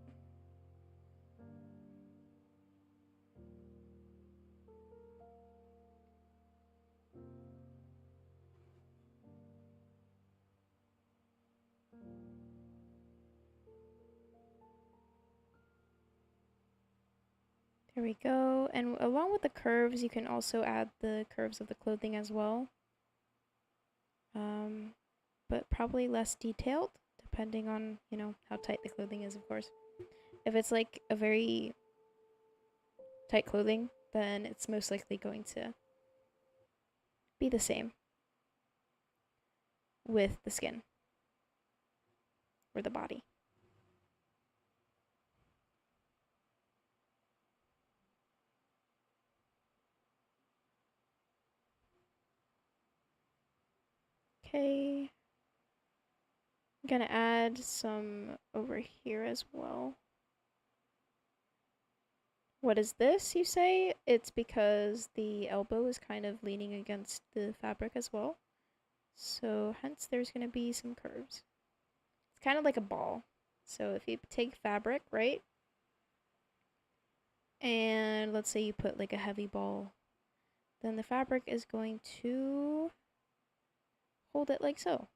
There we go. And along with the curves, you can also add the curves of the clothing as well. But probably less detailed, depending on, you know, how tight the clothing is, of course. If it's like a very tight clothing, then it's most likely going to be the same with the skin or the body. Okay. I'm gonna add some over here as well. What is this, you say? It's because the elbow is kind of leaning against the fabric as well. So hence there's gonna be some curves. It's kind of like a ball. So if you take fabric, right? And let's say you put like a heavy ball, then the fabric is going to hold it like so.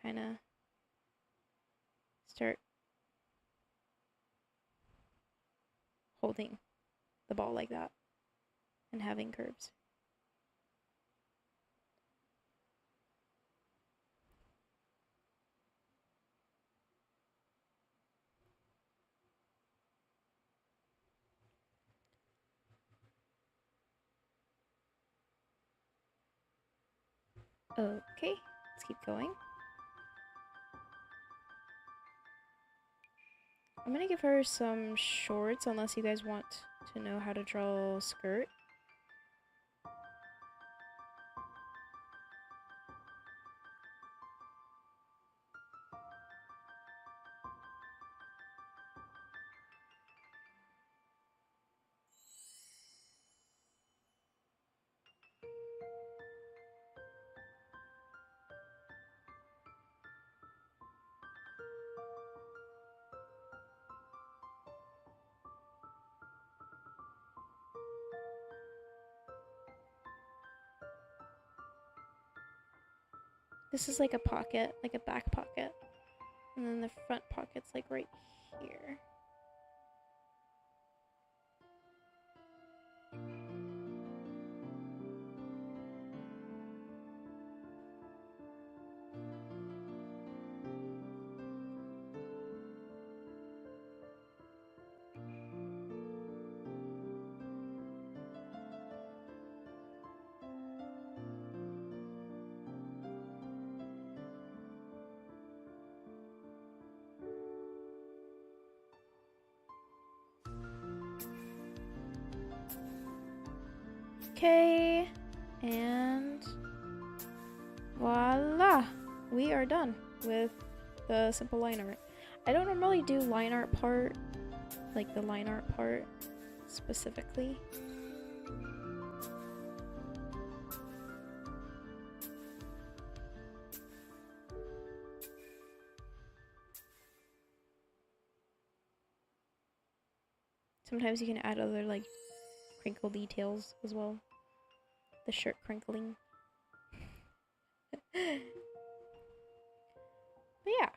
Kind of start holding the ball like that and having curves. Okay, let's keep going. I'm gonna give her some shorts unless you guys want to know how to draw a skirt. This is like a pocket, like a back pocket. And then the front pocket's like right here. Okay, and voila, we are done with the simple line art. I don't normally do line art part, like the line art part specifically. Sometimes you can add other like crinkle details as well. The shirt crinkling. But yeah.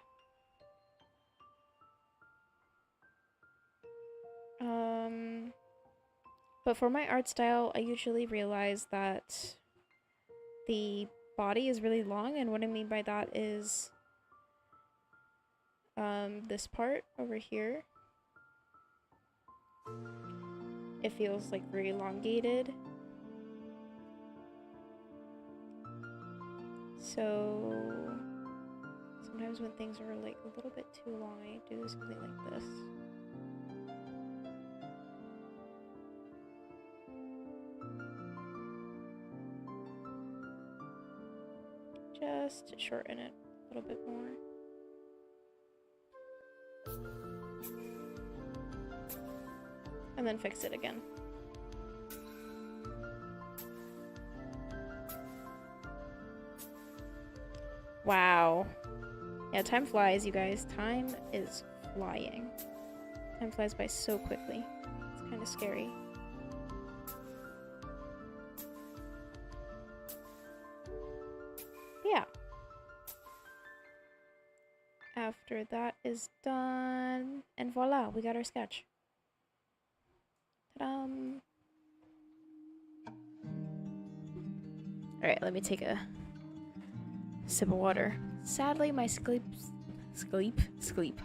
But for my art style, I usually realize that the body is really long, and what I mean by that is this part over here. It feels like very elongated. So sometimes when things are like a little bit too long, I do something like this. Just to shorten it a little bit more. And then fix it again. Wow. Yeah, time flies, you guys. Time is flying. Time flies by so quickly. It's kind of scary. Yeah. After that is done, and voila, we got our sketch. Ta-da! Alright, let me take a sip of water. Sadly, my Sleep.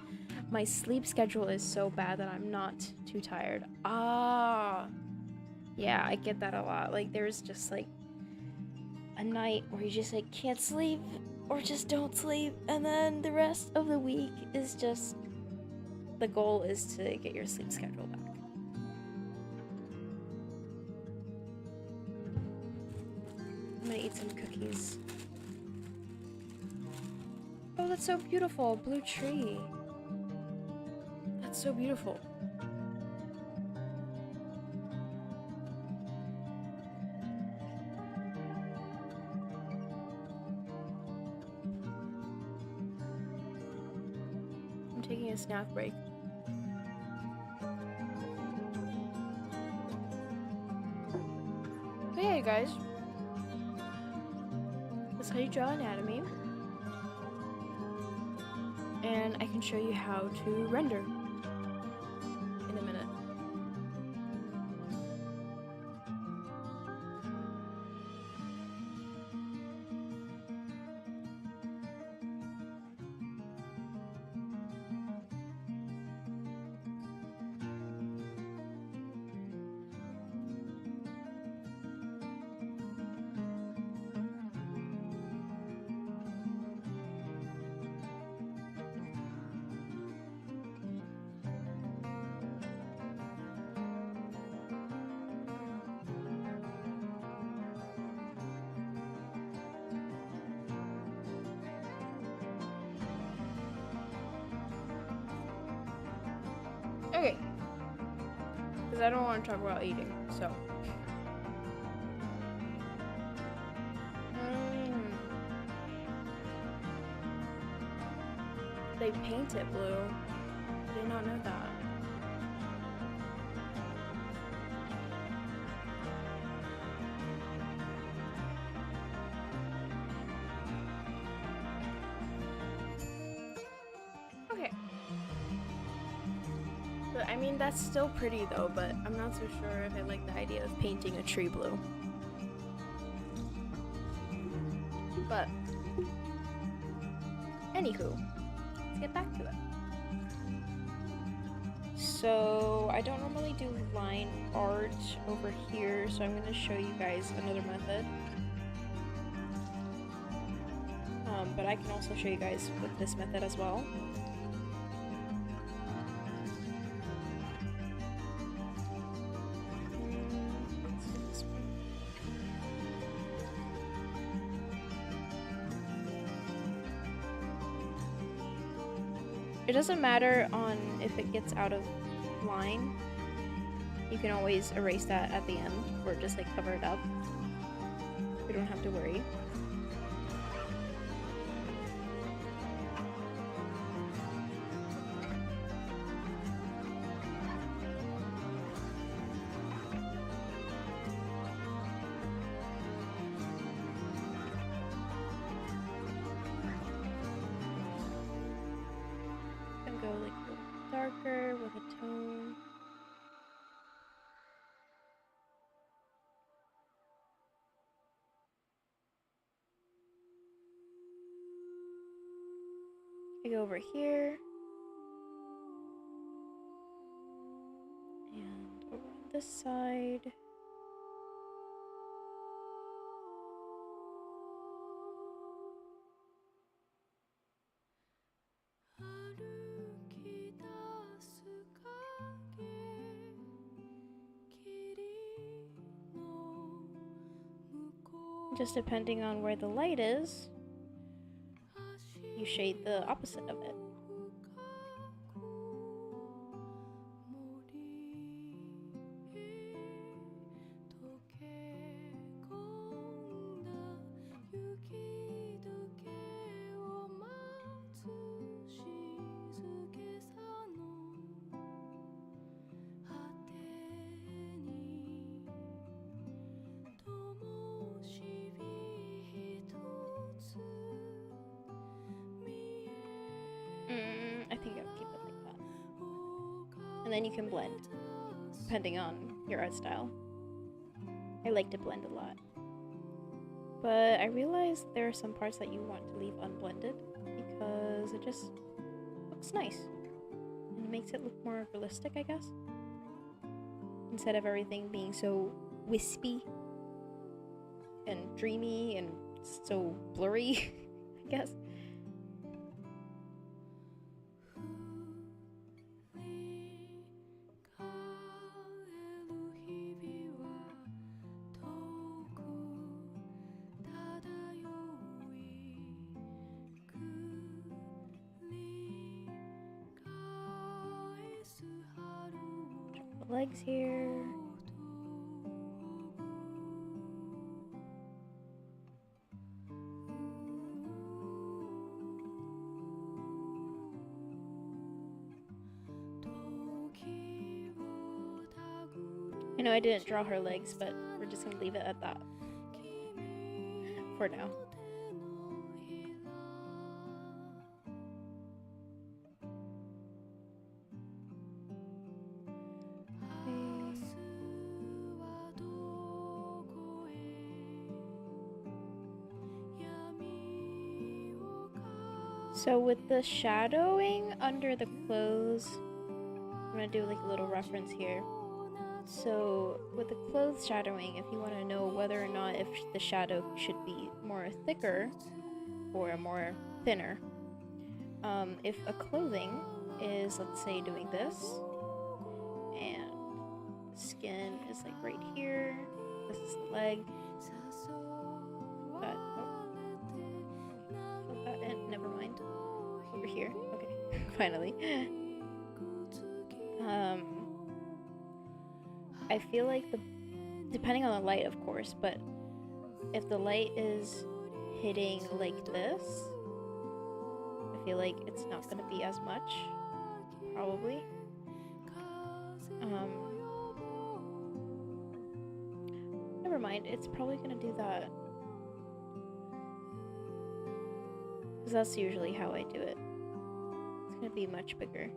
My sleep schedule is so bad that I'm not too tired. Ah. Yeah, I get that a lot. Like, there's just like a night where you just like can't sleep or just don't sleep, and then the rest of the week is just the goal is to get your sleep schedule back. I'm gonna eat some cookies. Oh, that's so beautiful. Blue tree. That's so beautiful. I'm taking a snack break. But yeah, guys. That's how you draw anatomy. And I can show you how to render in a minute. Okay. Because I don't want to talk about eating, so. They paint it blue. I did not know that. Okay. But I mean, that's still pretty though, but I'm not so sure if I like the idea of painting a tree blue. But, anywho, let's get back to it. So, I don't normally do line art over here, so I'm going to show you guys another method. But I can also show you guys with this method as well. It doesn't matter on if it gets out of line. You can always erase that at the end or just like cover it up. You don't have to worry. Go like a little darker with a tone. I go over here and over on this side. Just depending on where the light is, you shade the opposite of it. I think I'll keep it like that. And then you can blend, depending on your art style. I like to blend a lot. But I realized there are some parts that you want to leave unblended because it just looks nice. And it makes it look more realistic, I guess. Instead of everything being so wispy and dreamy and so blurry, I guess. Legs here. I know I didn't draw her legs, but we're just gonna leave it at that for now. So with the shadowing under the clothes, I'm gonna do like a little reference here. So with the clothes shadowing, if you want to know whether or not if the shadow should be more thicker or more thinner, if a clothing is, let's say, doing this, and the skin is like right here, this is the leg, but never mind, over here, okay, finally. I feel like depending on the light, of course, but if the light is hitting like this, I feel like it's not going to be as much, probably. Never mind, it's probably going to do that. Because that's usually how I do it. It's going to be much bigger.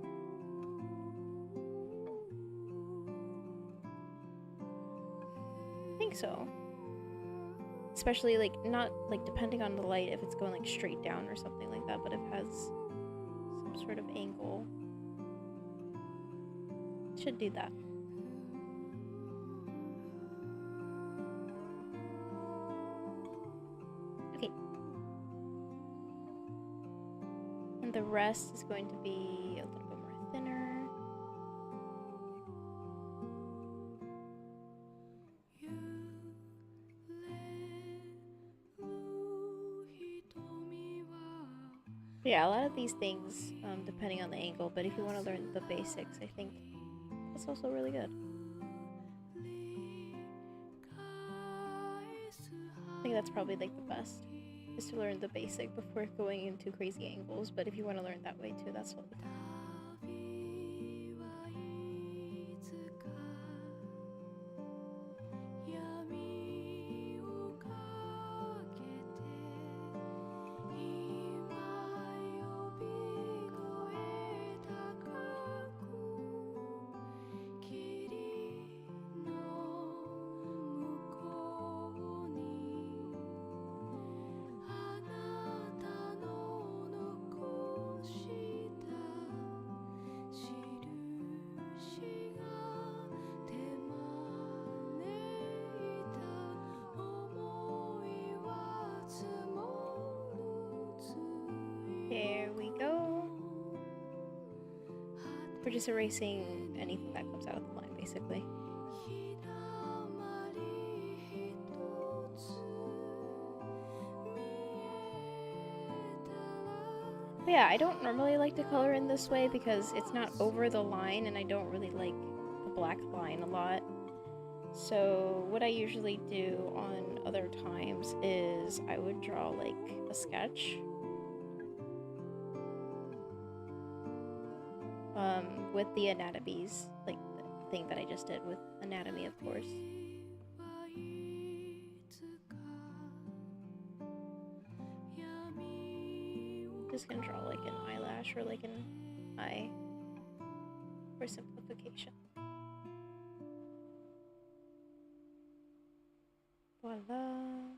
I think so. Especially like not like depending on the light, if it's going like straight down or something like that, but if it has some sort of angle, it should do that. Okay. And the rest is going to be a little bit more thinner. Yeah, a lot of these things, depending on the angle, but if you want to learn the basics, I think that's also really good. I think that's probably like the best, is to learn the basic before going into crazy angles, but if you want to learn that way too, that's what we do. There we go. We're just erasing anything that comes out of the line, basically. But yeah, I don't normally like to color in this way because it's not over the line, and I don't really like the black line a lot. So what I usually do on other times is I would draw like a sketch. With the anatomies, like the thing that I just did with anatomy, of course. Just gonna draw like an eyelash or like an eye for simplification. Voila.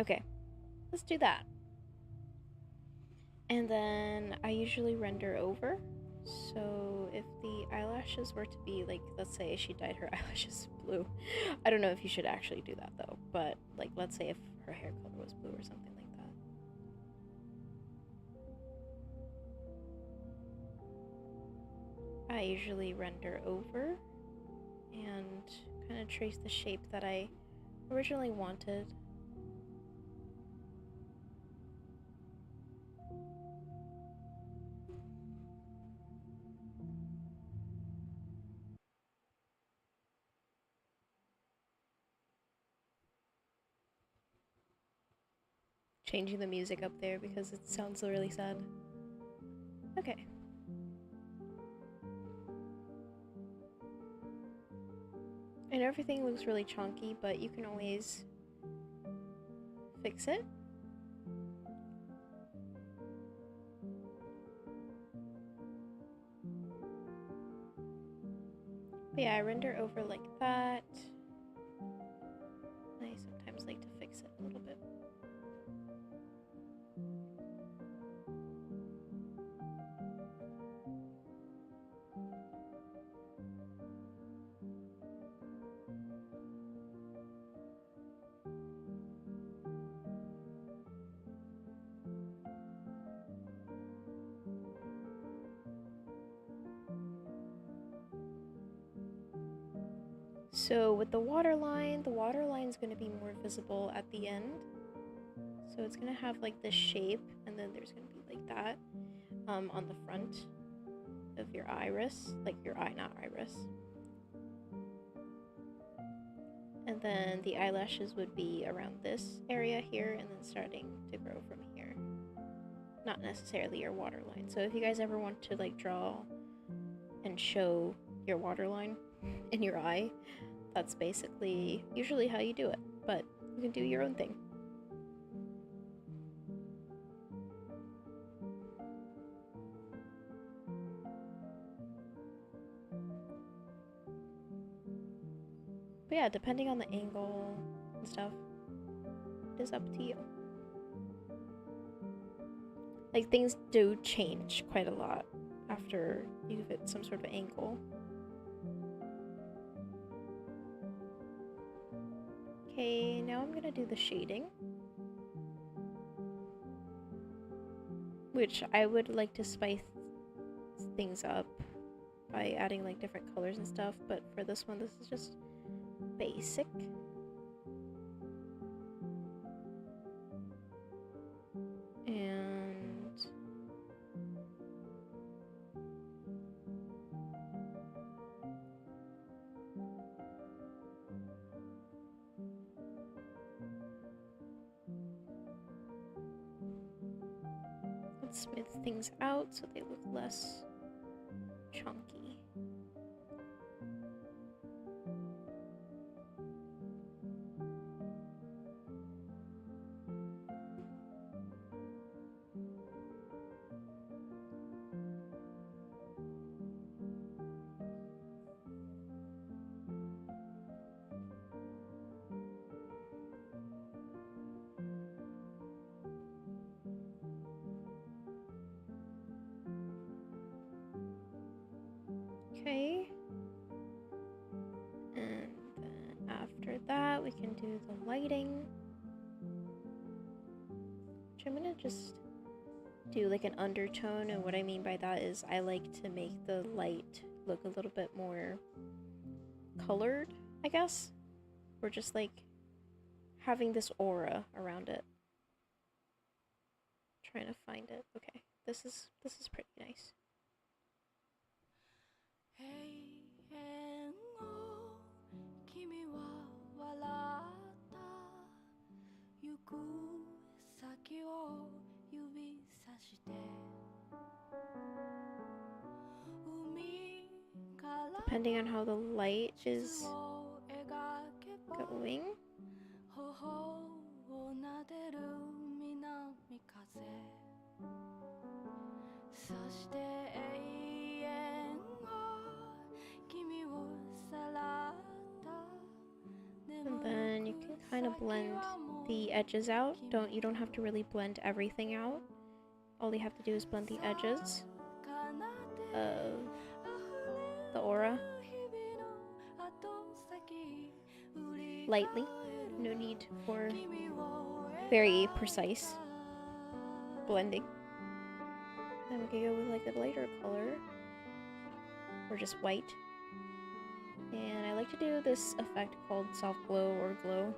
Okay, let's do that. And then I usually render over. So if the eyelashes were to be like, let's say she dyed her eyelashes blue. I don't know if you should actually do that though, but like, let's say if her hair color was blue or something like that. I usually render over and kind of trace the shape that I originally wanted. Changing the music up there because it sounds really sad. Okay. And everything looks really chunky, but you can always fix it. But yeah, I render over like that. I sometimes like to fix it a little bit. So with the waterline is going to be more visible at the end. So it's going to have like this shape, and then there's going to be like that on the front of your iris, like your eye, not iris. And then the eyelashes would be around this area here, and then starting to grow from here. Not necessarily your waterline. So if you guys ever want to like draw and show your waterline in your eye, that's basically usually how you do it, but you can do your own thing. But yeah, depending on the angle and stuff, it is up to you. Like, things do change quite a lot after you give it some sort of angle. Okay, now I'm gonna do the shading, which I would like to spice things up by adding like different colors and stuff, but for this one, this is just basic. And let's smooth things out so they look less chunky. Okay. And then after that, we can do the lighting. Which I'm gonna just do like an undertone, and what I mean by that is I like to make the light look a little bit more colored, I guess. Or just like having this aura around it. Trying to find it. Okay, this is pretty nice. Depending on how the light is going. And then you can kind of blend the edges out. You don't have to really blend everything out. All you have to do is blend the edges of the aura lightly. No need for very precise blending. Then we can go with like a lighter color or just white. And I like to do this effect called soft glow or glow.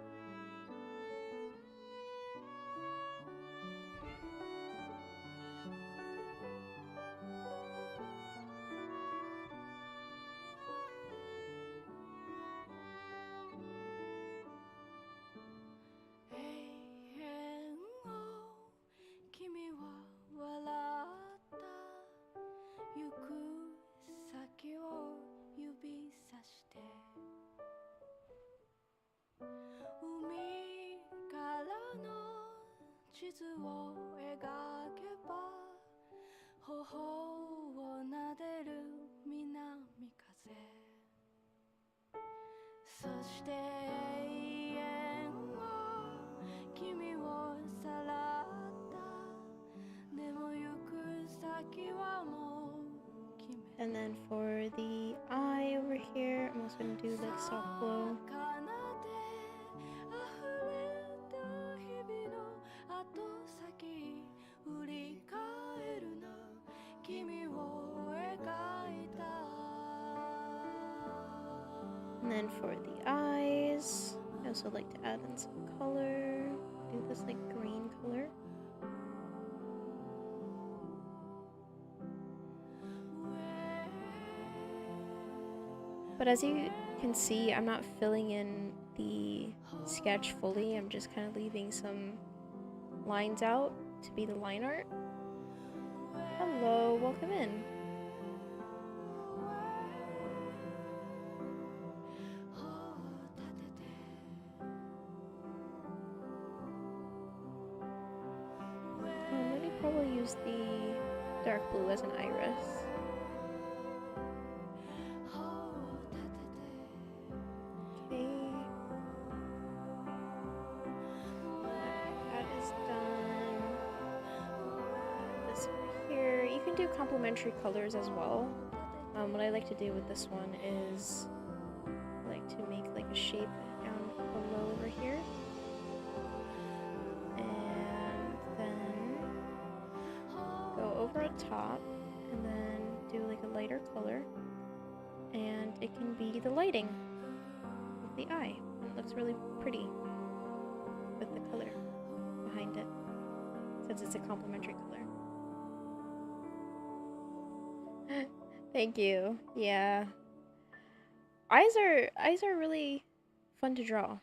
And then for the eye over here, I'm also going to do like soft glow. And then for the eyes, I also like to add in some color. Do this like green color. But as you can see, I'm not filling in the sketch fully. I'm just kind of leaving some lines out to be the line art. Hello, welcome in. Maybe probably use the dark blue as an iris. Do complementary colors as well. What I like to do with this one is I like to make like a shape down below over here, and then go over a top and then do like a lighter color, and it can be the lighting of the eye, and it looks really pretty with the color behind it since it's a complementary color. Thank you. Yeah. Eyes are really fun to draw.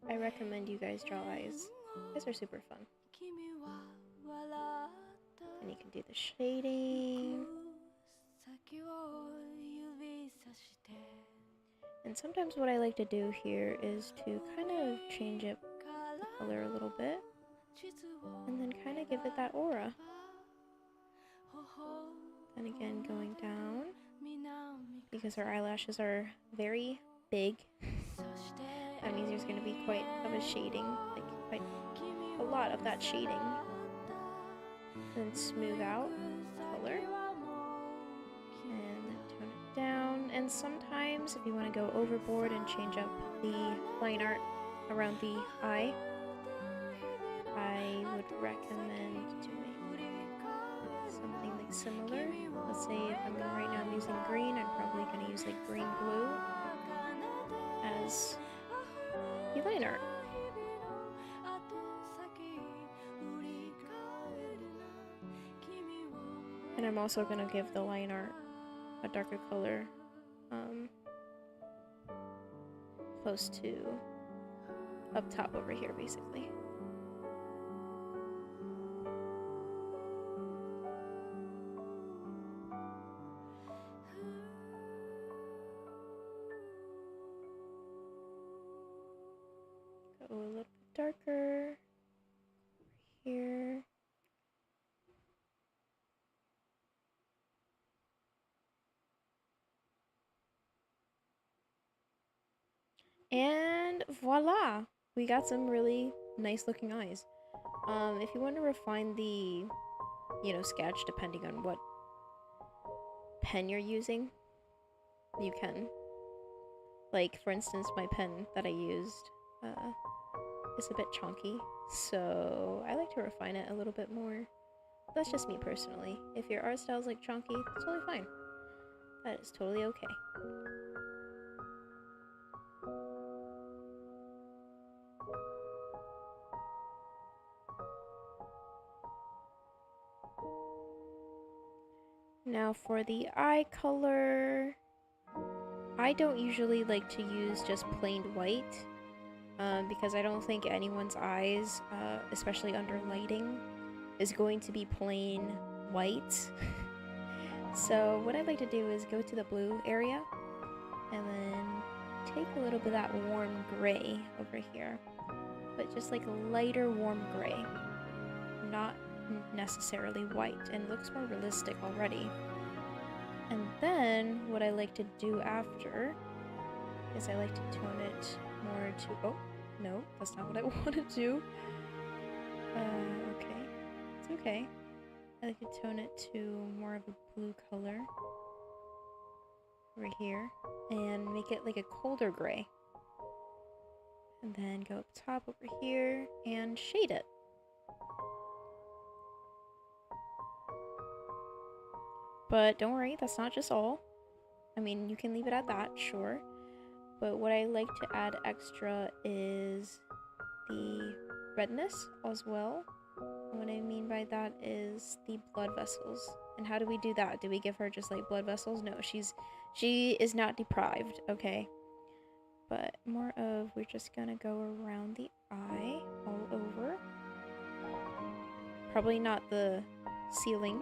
I recommend you guys draw eyes. Eyes are super fun. And you can do the shading. And sometimes what I like to do here is to kind of change up the color a little bit. And then kind of give it that aura. And again, going down, because our eyelashes are very big, that means there's going to be quite of a shading, like quite a lot of that shading. Then smooth out color, and then tone it down. And sometimes, if you want to go overboard and change up the line art around the eye, I would recommend doing something like similar. Let's say if right now I'm using green, I'm probably going to use like green blue as the line art. And I'm also going to give the line art a darker color, close to up top over here basically. Go a little bit darker here. And voila! We got some really nice looking eyes. If you want to refine the, you know, sketch depending on what pen you're using, you can. Like, for instance, my pen that I used is a bit chunky, so I like to refine it a little bit more. That's just me personally. If your art style is like chunky, that's totally fine. That is totally okay. Now for the eye color, I don't usually like to use just plain white because I don't think anyone's eyes, especially under lighting, is going to be plain white. So what I like to do is go to the blue area and then take a little bit of that warm gray over here, but just like a lighter warm gray, not necessarily white, and it looks more realistic already. And then what I like to do after is I like to tone it more to, oh no, that's not what I want to do. Okay, it's okay. I like to tone it to more of a blue color over here and make it like a colder gray, and then go up top over here and shade it. But don't worry, that's not just all. I mean, you can leave it at that, sure. But what I like to add extra is the redness as well. And what I mean by that is the blood vessels. And how do we do that? Do we give her just like blood vessels? No, she is not deprived, okay? But more of, we're just gonna go around the eye all over. Probably not the ceiling,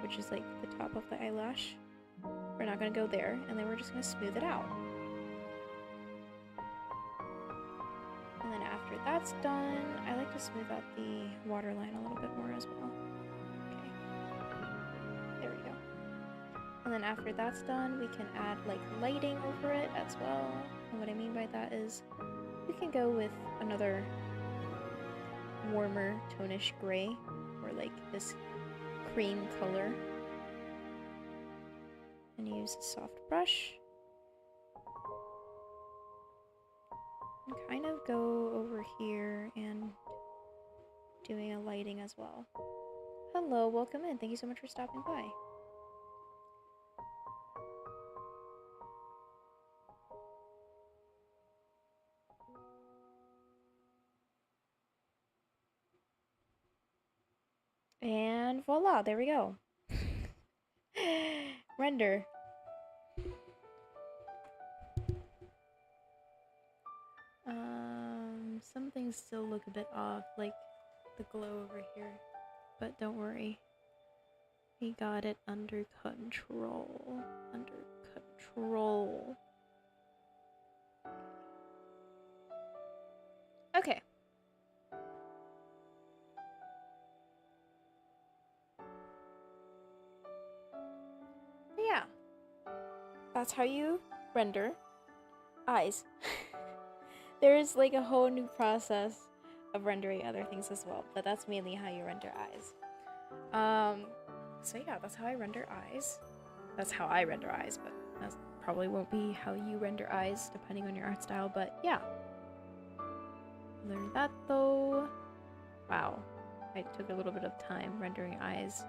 which is like the top of the eyelash. We're not gonna go there, and then we're just gonna smooth it out. And then after that's done, I like to smooth out the waterline a little bit more as well. Okay, there we go. And then after that's done, we can add like lighting over it as well. And what I mean by that is we can go with another warmer tonish gray, or like this cream color, and use a soft brush and kind of go over here and doing a lighting as well. Hello, welcome in. Thank you so much for stopping by. And voila, there we go. Render. Some things still look a bit off, like the glow over here, but don't worry. We got it under control. Under control. Okay. Yeah. That's how you render eyes. There's like a whole new process of rendering other things as well, but that's mainly how you render eyes. So yeah, that's how I render eyes. That's how I render eyes, but that probably won't be how you render eyes depending on your art style, but yeah. Learn that though. Wow, I took a little bit of time rendering eyes.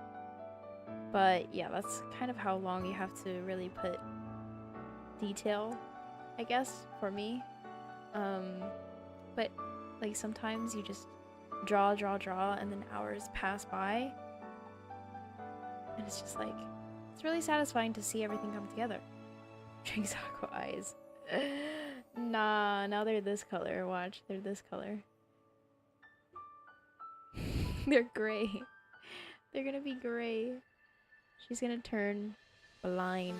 But yeah, that's kind of how long you have to really put detail, I guess, for me. But like sometimes you just draw, and then hours pass by. And it's just like, it's really satisfying to see everything come together. Drinks aqua eyes. Nah, now they're this color. Watch, they're this color. They're gray. They're gonna be gray. She's gonna turn blind.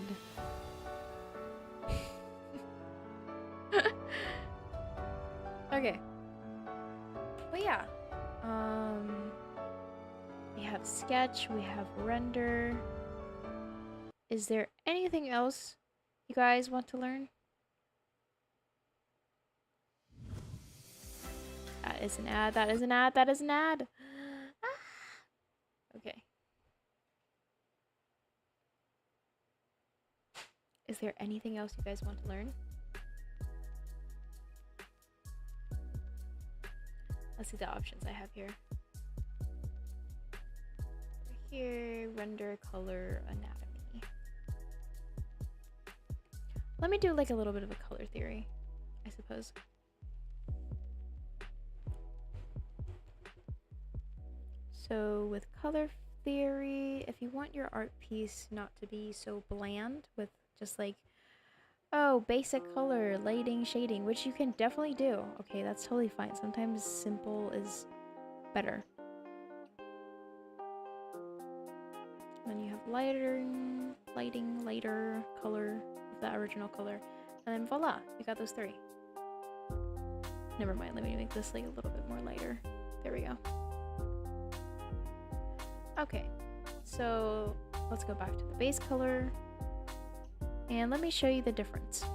Okay. But yeah. We have sketch, we have render. Is there anything else you guys want to learn? That is an ad. That is an ad. That is an ad. Okay. Is there anything else you guys want to learn? Let's see the options I have here. Here, render, color, anatomy. Let me do like a little bit of a color theory, I suppose. So with color theory, if you want your art piece not to be so bland with just like, oh, basic color, lighting, shading, which you can definitely do. Okay, that's totally fine. Sometimes simple is better. Then you have lighting, lighter, color, the original color. And then voila, you got those three. Never mind, let me make this like a little bit more lighter. There we go. Okay, so let's go back to the base color. And let me show you the difference.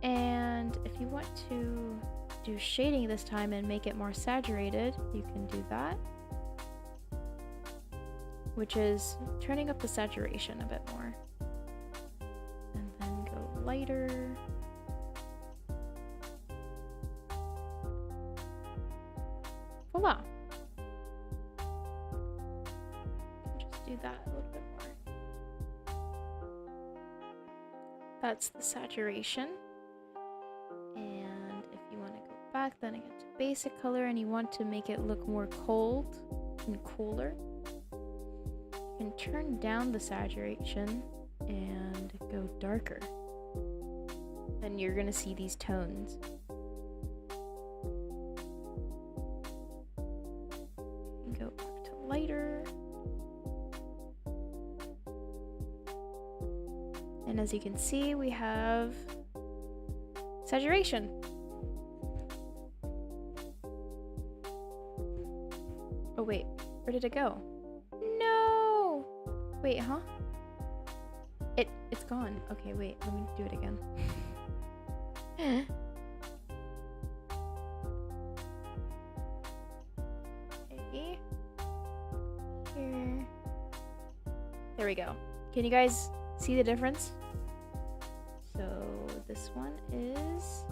And if you want to do shading this time and make it more saturated, you can do that. Which is turning up the saturation a bit more. And then go lighter. Voila. Just do that a little bit more. That's the saturation. And if you want to go back then again to basic color and you want to make it look more cold and cooler, you can turn down the saturation and go darker. Then you're gonna see these tones. Go back to lighter. And as you can see, we have saturation. Oh wait, where did it go? No! Wait, huh? It's gone. Okay, wait, let me do it again. Okay. Here. There we go. Can you guys see the difference? So this one is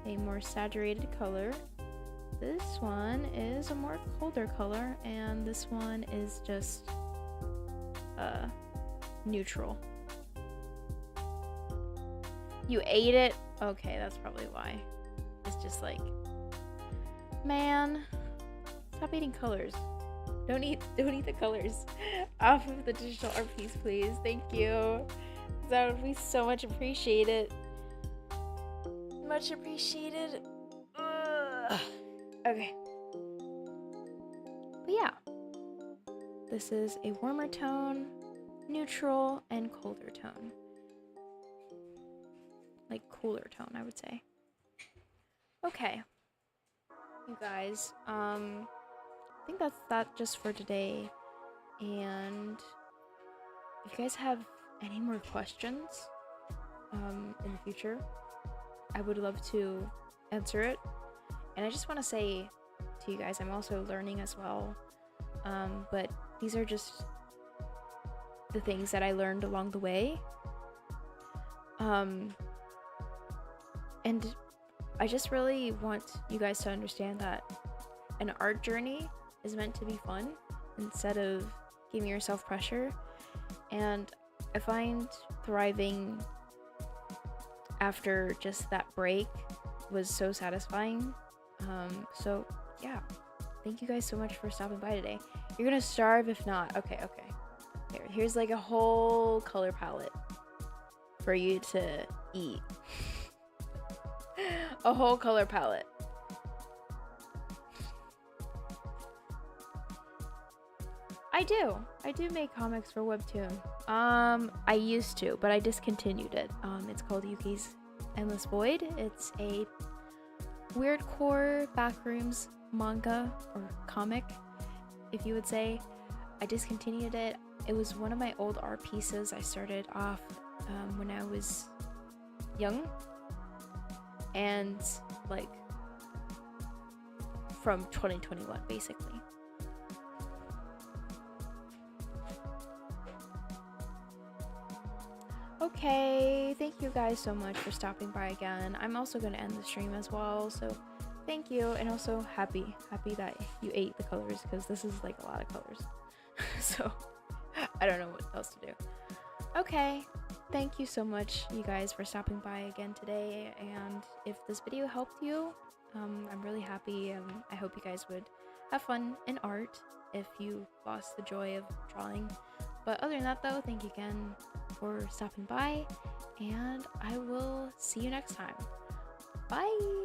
a more saturated color. This one is a more colder color, and this one is just neutral. You ate it? Okay, that's probably why. It's just like, man, stop eating colors. Don't eat the colors off of the digital art piece, please. Thank you. That would be so much appreciated. Much appreciated. Ugh. Okay. But yeah. This is a warmer tone, neutral, and colder tone. Like cooler tone, I would say. Okay. You guys, I think that's that just for today. And if you guys have any more questions in the future, I would love to answer it. And I just want to say to you guys, I'm also learning as well. But these are just the things that I learned along the way. And I just really want you guys to understand that an art journey is meant to be fun instead of giving yourself pressure. And I find thriving after just that break was so satisfying. So yeah, thank you guys so much for stopping by today. You're gonna starve if not. Okay. Here's like a whole color palette for you to eat. A whole color palette. I do make comics for Webtoon. I used to, but I discontinued it. It's called Yuki's Endless Void. It's a weird core backrooms manga or comic, if you would say. I discontinued it. It was one of my old art pieces I started off when I was young. and like from 2021 basically. Okay, thank you guys so much for stopping by again. I'm also going to end the stream as well, so thank you, and also happy that you ate the colors, because this is like a lot of colors. So I don't know what else to do. Okay, thank you so much, you guys, for stopping by again today, and if this video helped you, I'm really happy. I hope you guys would have fun in art if you lost the joy of drawing. But other than that though, thank you again for stopping by, and I will see you next time. Bye!